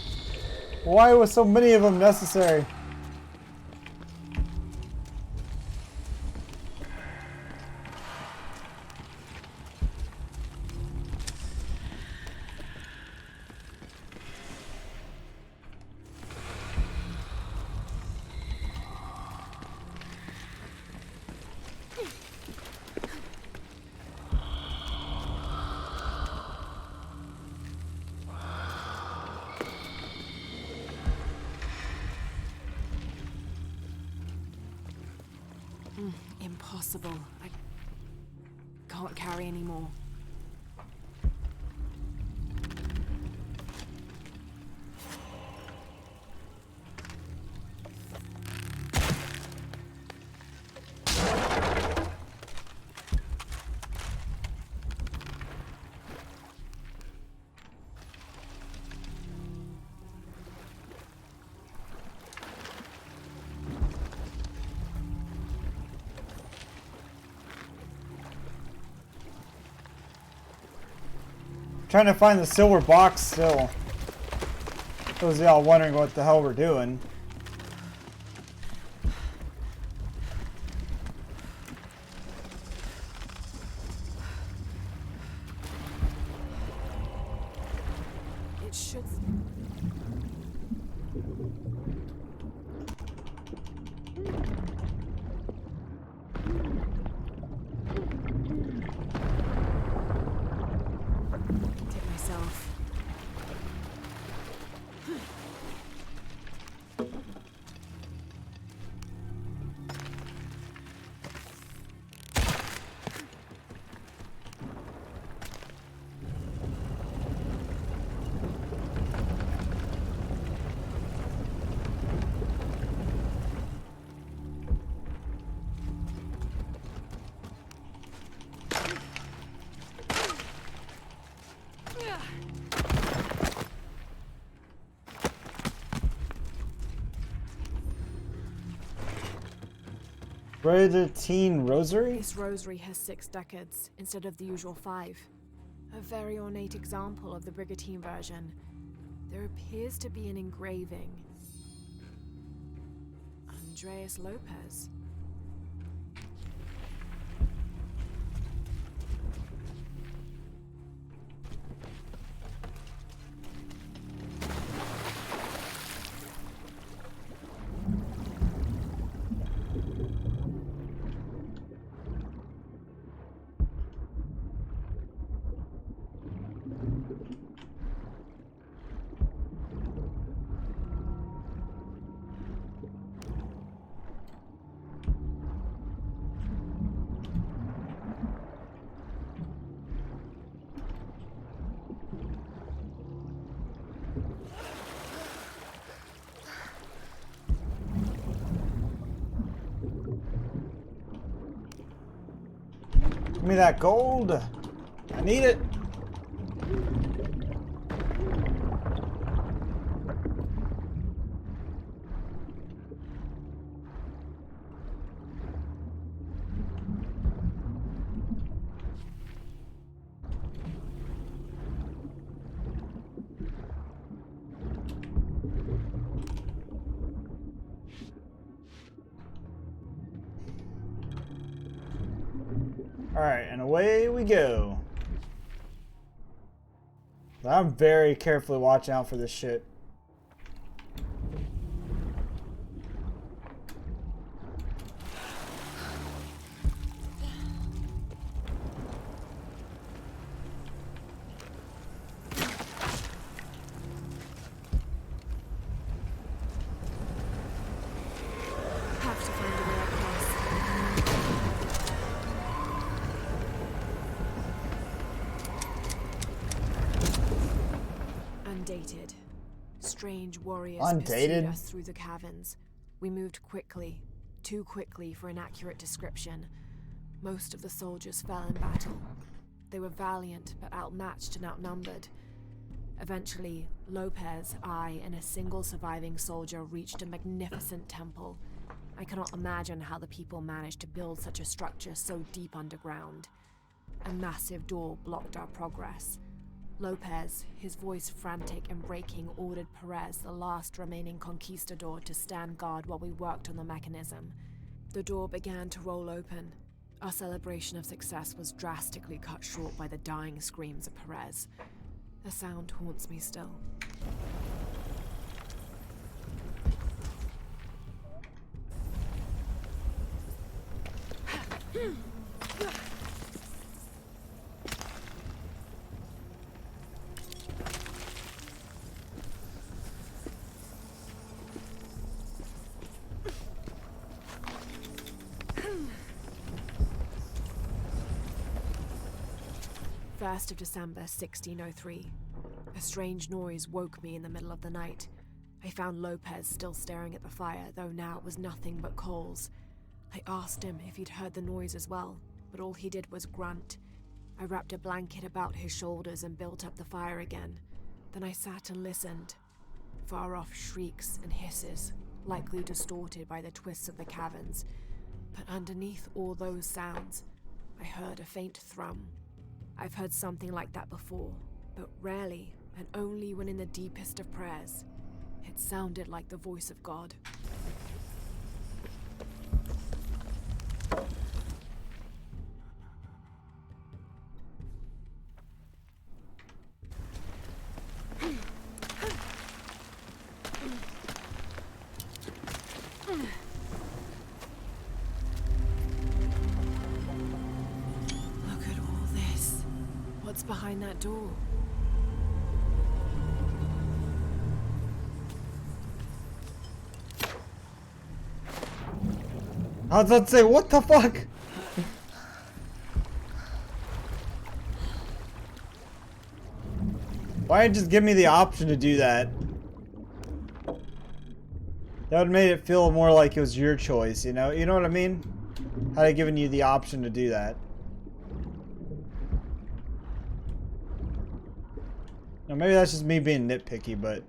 Why was so many of them necessary? Impossible. I can't carry anymore. Trying to find the silver box still. Those of y'all wondering what the hell we're doing. It should. Take myself. Benedictine Rosary? This rosary has 6 decades instead of the usual 5. A very ornate example of the Brigantine version. There appears to be an engraving. Andreas Lopez. Give me that gold. I need it. Alright, and away we go. I'm very carefully watching out for this shit. Have to find a way across. Undated. Strange warriors Undated? pursued us through the caverns. We moved quickly, too quickly for an accurate description. Most of the soldiers fell in battle. They were valiant, but outmatched and outnumbered. Eventually, Lopez, I, and a single surviving soldier reached a magnificent temple. I cannot imagine how the people managed to build such a structure so deep underground. A massive door blocked our progress. Lopez, his voice frantic and breaking, ordered Perez, the last remaining conquistador, to stand guard while we worked on the mechanism. The door began to roll open. Our celebration of success was drastically cut short by the dying screams of Perez. The sound haunts me still. First of December, 1603. A strange noise woke me in the middle of the night. I found Lopez still staring at the fire, though now it was nothing but coals. I asked him if he'd heard the noise as well, but all he did was grunt. I wrapped a blanket about his shoulders and built up the fire again. Then I sat and listened. Far-off shrieks and hisses, likely distorted by the twists of the caverns. But underneath all those sounds, I heard a faint thrum. I've heard something like that before, but rarely, and only when in the deepest of prayers. It sounded like the voice of God. Look at all this. What's behind that door? I was about to say, what the fuck? Why didn't you just give me the option to do that? That would have made it feel more like it was your choice, you know? You know what I mean? Had I given you the option to do that. Now maybe that's just me being nitpicky, but it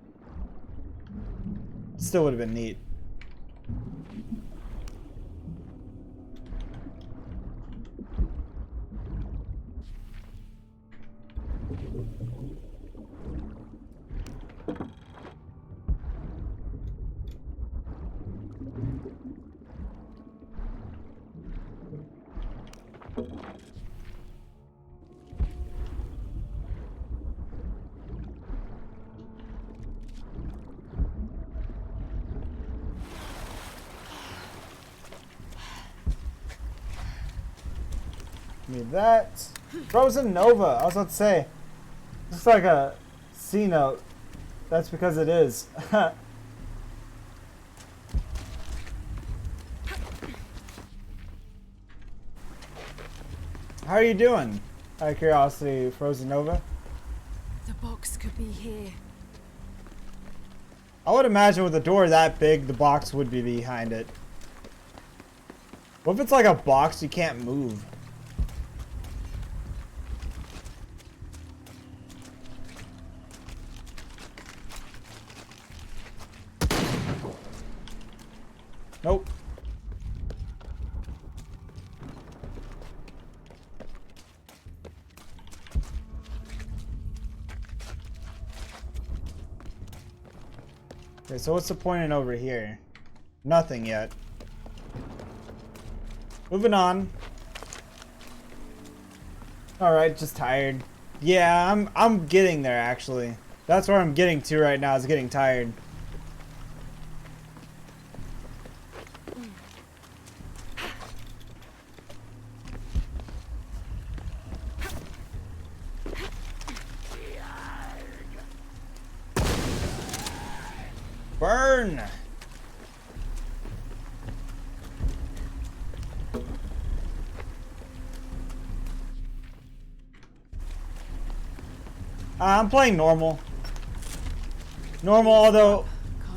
still would have been neat. Need that. Frozen Nova. I was about to say, looks like a C note. That's because it is. How are you doing? Out of curiosity, Frozen Nova. The box could be here. I would imagine with a door that big, the box would be behind it. What if it's like a box you can't move? Nope. Okay, so what's the point in over here? Nothing yet. Moving on. Alright, just tired. Yeah, I'm getting there actually. That's where I'm getting to right now, is getting tired. Burn! I'm playing normal. Normal, although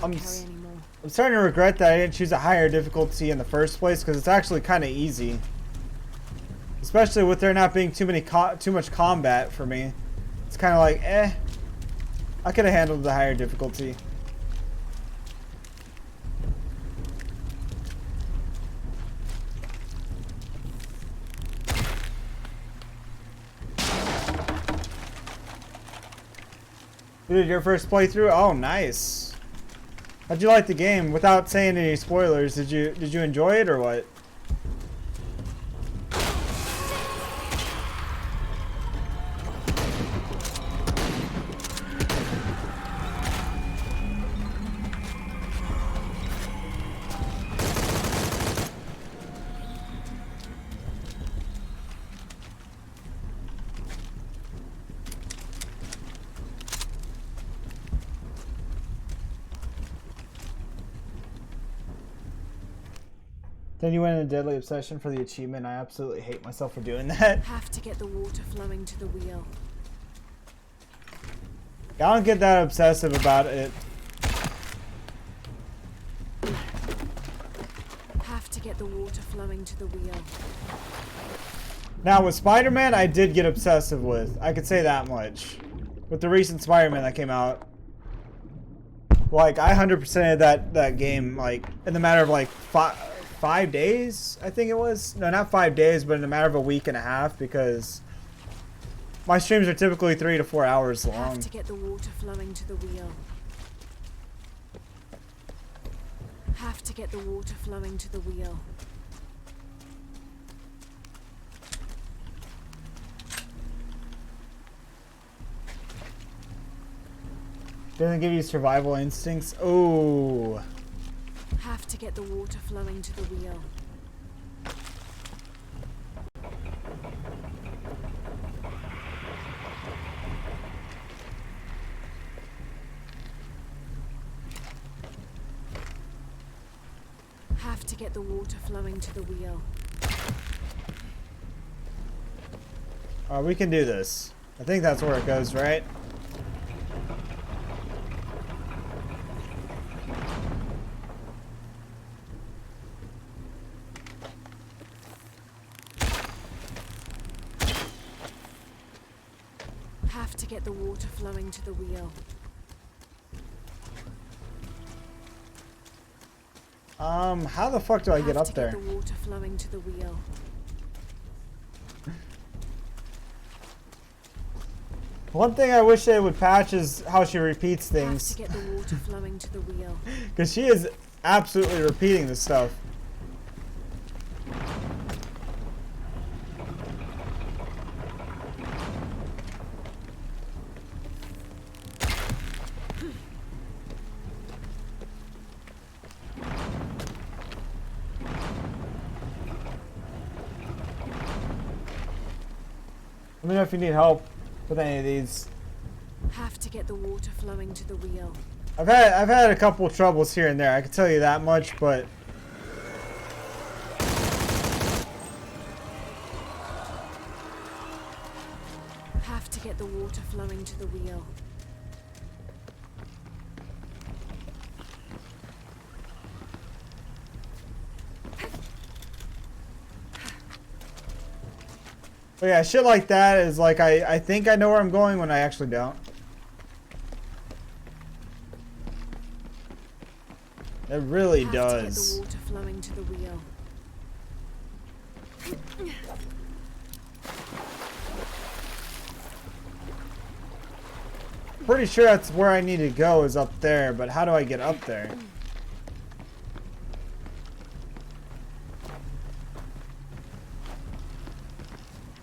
Can't carry anymore. I'm starting to regret that I didn't choose a higher difficulty in the first place because it's actually kind of easy. Especially with there not being too much combat for me. It's kind of like, eh. I could have handled the higher difficulty. You did your first playthrough? Oh, nice. How'd you like the game? Without saying any spoilers, did you enjoy it or what? Then you went in a deadly obsession for the achievement. I absolutely hate myself for doing that. Have to get the water flowing to the wheel. I don't get that obsessive about it. Have to get the water flowing to the wheel. Now with Spider-Man, I did get obsessive with. I could say that much. With the recent Spider-Man that came out. Like, I 100%ed that game, like, in the matter of, like, 5 days, I think it was. No, not 5 days, but in a matter of a week and a half, because my streams are typically 3 to 4 hours long. Have to get the water flowing to the wheel. Have to get the water flowing to the wheel. Doesn't give you survival instincts. Oh. Have to get the water flowing to the wheel. Have to get the water flowing to the wheel. We can do this. I think that's where it goes, right? Have to get the water flowing to the wheel. How the fuck do I get up there? Have to get the water flowing to the wheel. One thing I wish they would patch is how she repeats Have things. to get the water flowing to the wheel. Because she is absolutely repeating this stuff. Let me know if you need help with any of these. Have to get the water flowing to the wheel. I've had a couple troubles here and there, I can tell you that much, but Have to get the water flowing to the wheel. But yeah, shit like that is like I think I know where I'm going when I actually don't. It really Have to get the does. water flowing to the wheel. Pretty sure that's where I need to go is up there, but how do I get up there?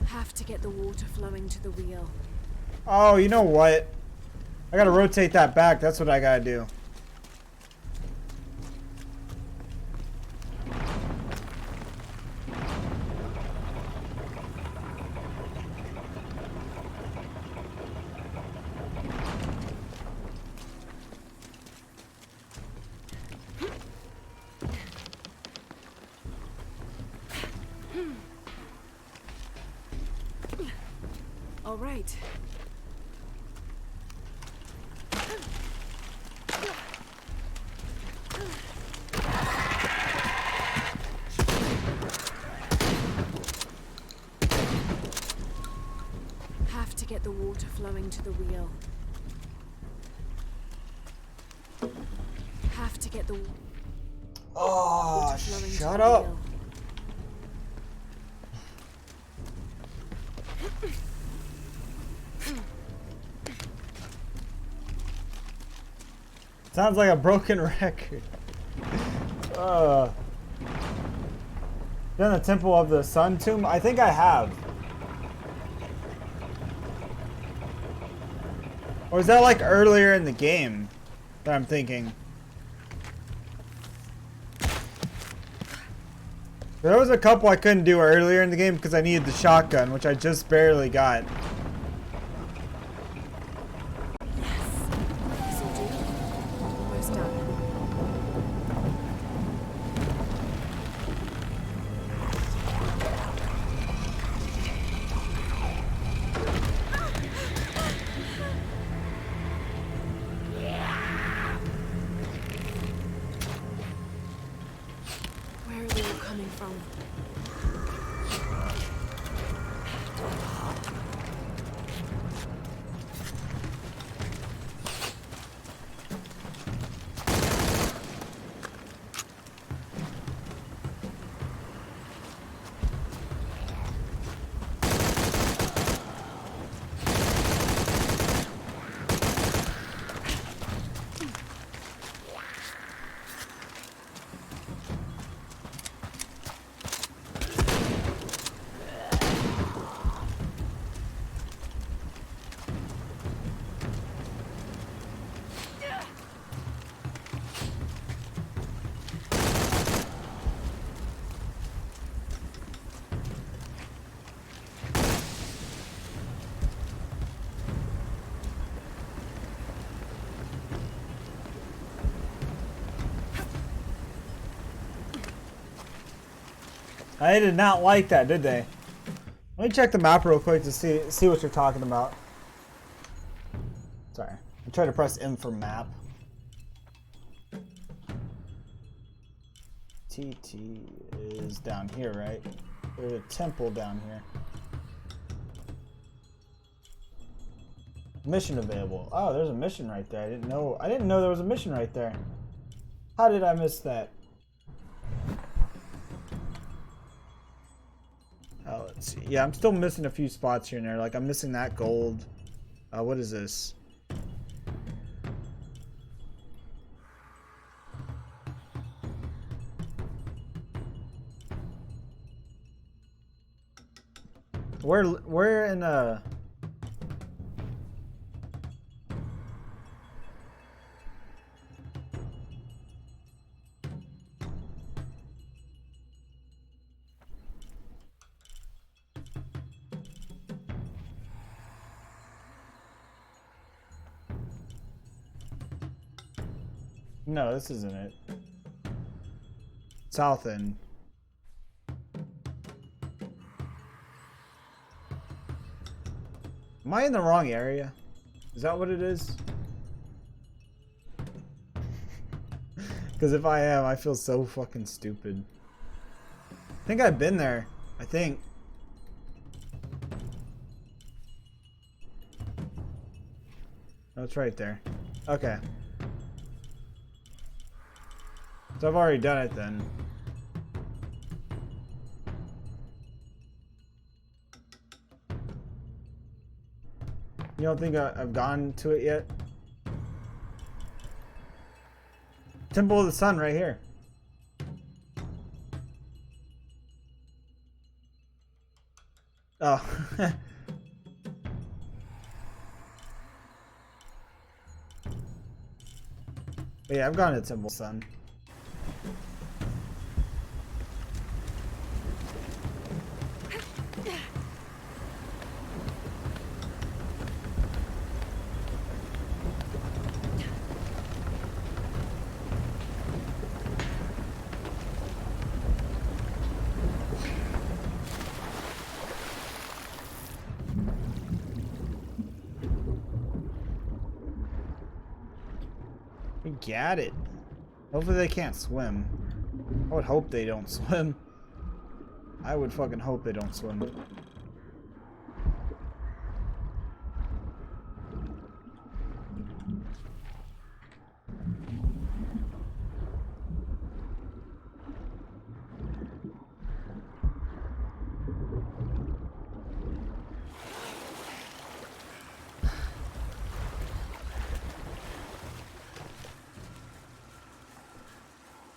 Have to get the water flowing to the wheel. Oh, you know what? I gotta rotate that back. That's what I gotta do. All right. Have to get the water flowing to the wheel. Have to get the Oh, water flowing to shut the up. wheel. Sounds like a broken record. Done the Temple of the Sun Tomb? I think I have. Or is that like earlier in the game that I'm thinking? There was a couple I couldn't do earlier in the game because I needed the shotgun, which I just barely got. This'll do. Almost done. Where are they all coming from? I did not like that, did they? Let me check the map real quick to see what you're talking about. Sorry. I tried to press M for map. TT is down here, right? There's a temple down here. Mission available. Oh, there's a mission right there. I didn't know there was a mission right there. How did I miss that? Oh, let's see. Yeah, I'm still missing a few spots here and there. Like, I'm missing that gold. What is this? Where in No, this isn't it. South End. Am I in the wrong area? Is that what it is? Because if I am, I feel so fucking stupid. I think I've been there. I think. Oh, it's right there. Okay. So I've already done it then. You don't think I've gone to it yet? Temple of the Sun right here. Oh. But yeah, I've gone to Temple of the Sun. We got it. Hopefully they can't swim. I would hope they don't swim. I would fucking hope they don't swim.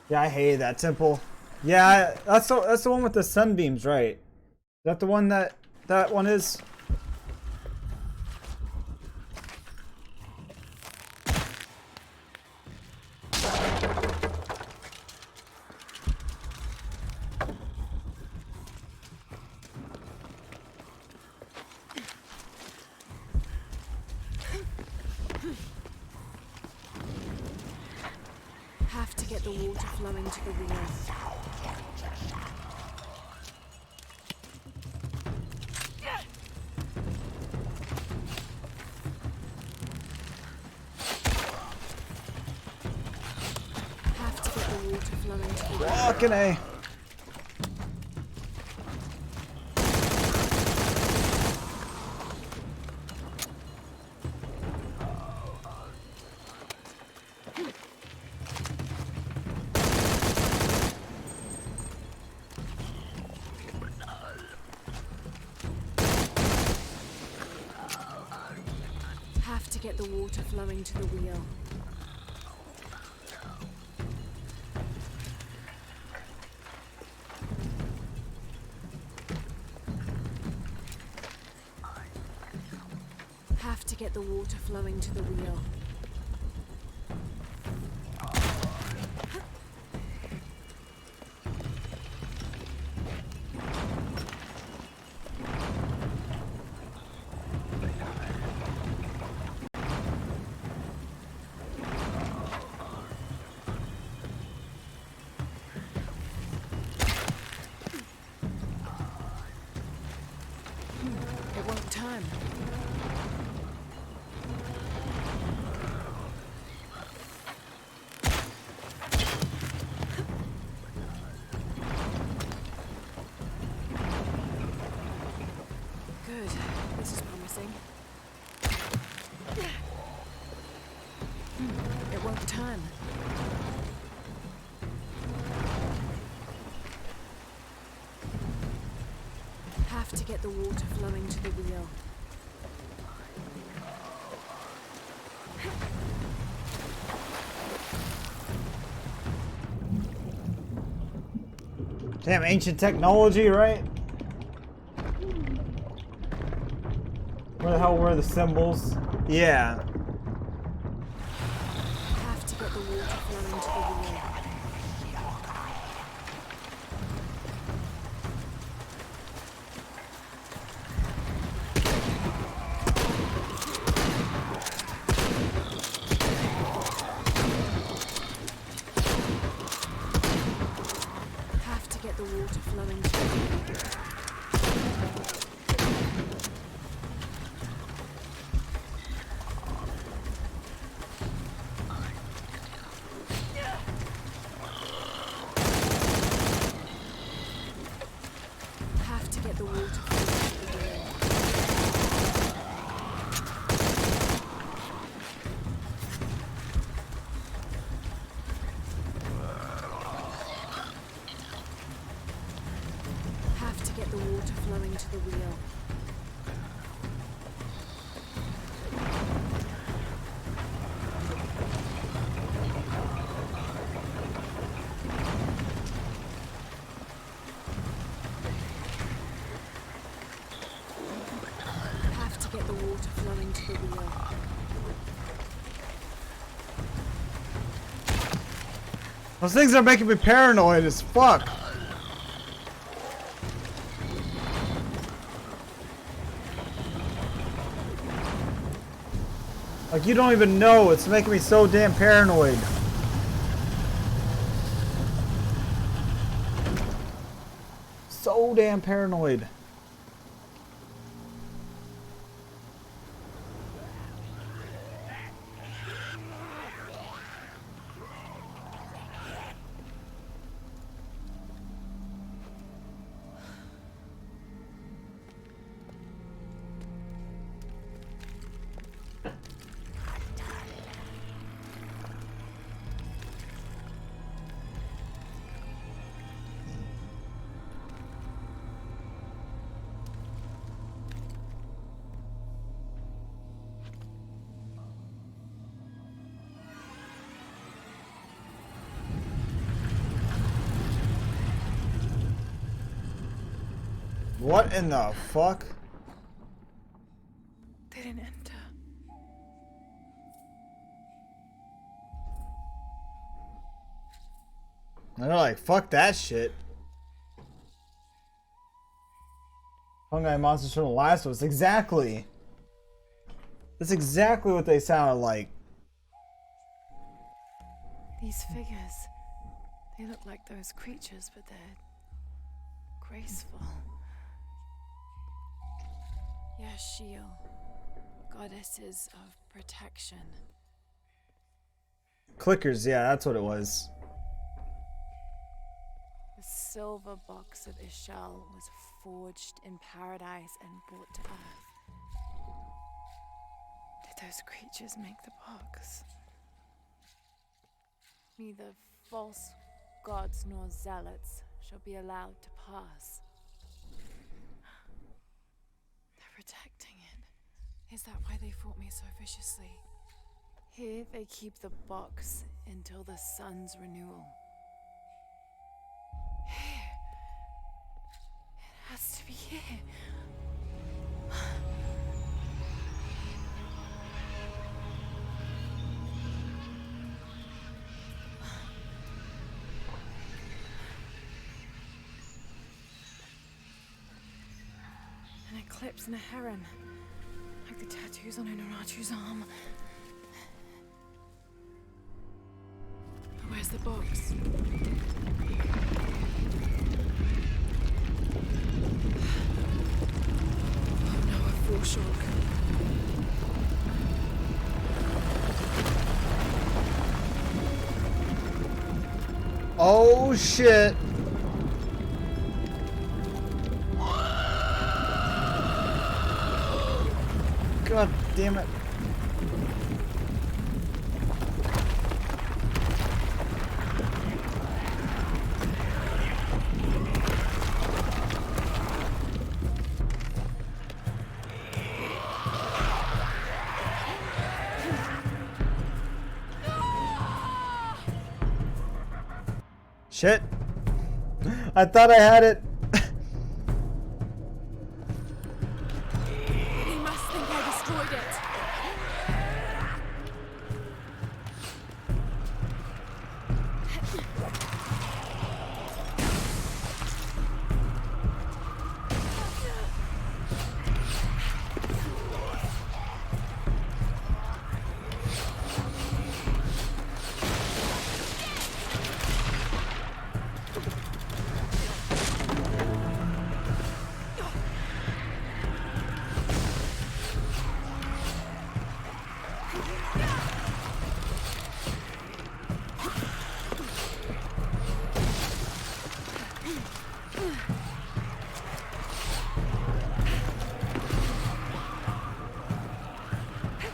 Yeah, I hated that temple. Yeah, that's the one with the sunbeams, right? Is that the one that one is? Have to get the water flowing to the wheel. Have to get the water flowing to the wheel. Fucking A. Have to get the water flowing to the wheel. Have to get the water flowing to the wheel. It won't turn. Good. This is promising. It won't turn. Have to get the water flowing to the wheel. Damn, ancient technology, right? Where the hell were the symbols? Yeah. Have to get the water flowing to the wheel. Have to get the water flowing to the wheel. Have to get the water flowing to the wheel. Have to get the water flowing to the wheel. Have to get the water flowing to the wheel. Those things are making me paranoid as fuck. Like, you don't even know. It's making me so damn paranoid. So damn paranoid. What in the fuck? They didn't enter. And they're like, fuck that shit. Fungi monsters from the last one. Exactly. That's exactly what they sounded like. These figures, they look like those creatures, but they're graceful. Yashil, goddesses of protection. Clickers, yeah, that's what it was. The silver box of Ishal was forged in paradise and brought to earth. Did those creatures make the box? Neither false gods nor zealots shall be allowed to pass. They're protecting it. Is that why they fought me so viciously? Here they keep the box until the sun's renewal. Here. It has to be here. An eclipse and a heron. Like the tattoos on Unuratu's arm. Where's the box? Oh no, a foreshock. Oh shit. God damn it. Shit. I thought I had it. They must think I destroyed it.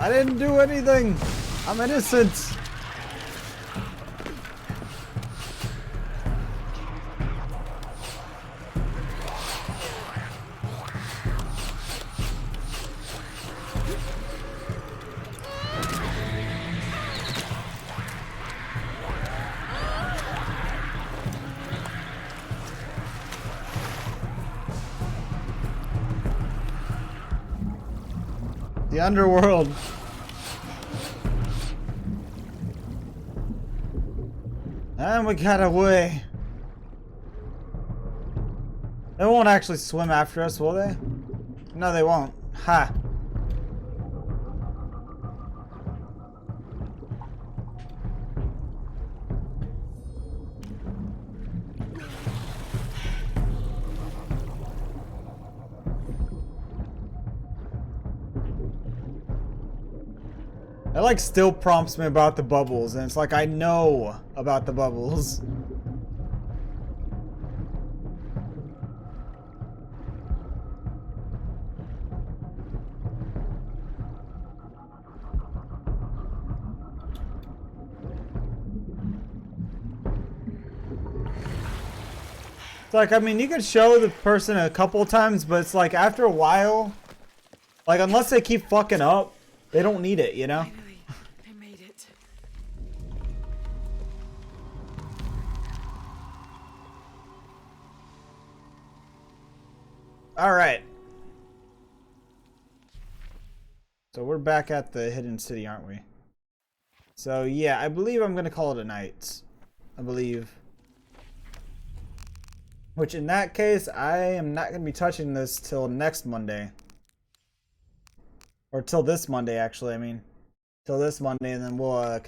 I didn't do anything. I'm innocent. The underworld. And we got away. They won't actually swim after us, will they? No, they won't. Ha. It like still prompts me about the bubbles, and it's like I know about the bubbles. It's like, I mean, you could show the person a couple times, but it's like after a while, like unless they keep fucking up, they don't need it, you know? Finally, I made it. All right. So we're back at the hidden city, aren't we? So yeah, I believe I'm gonna call it a night. I believe. Which in that case, I am not gonna be touching this till next Monday. Or till this Monday, actually, I mean. Till this Monday, and then we'll continue.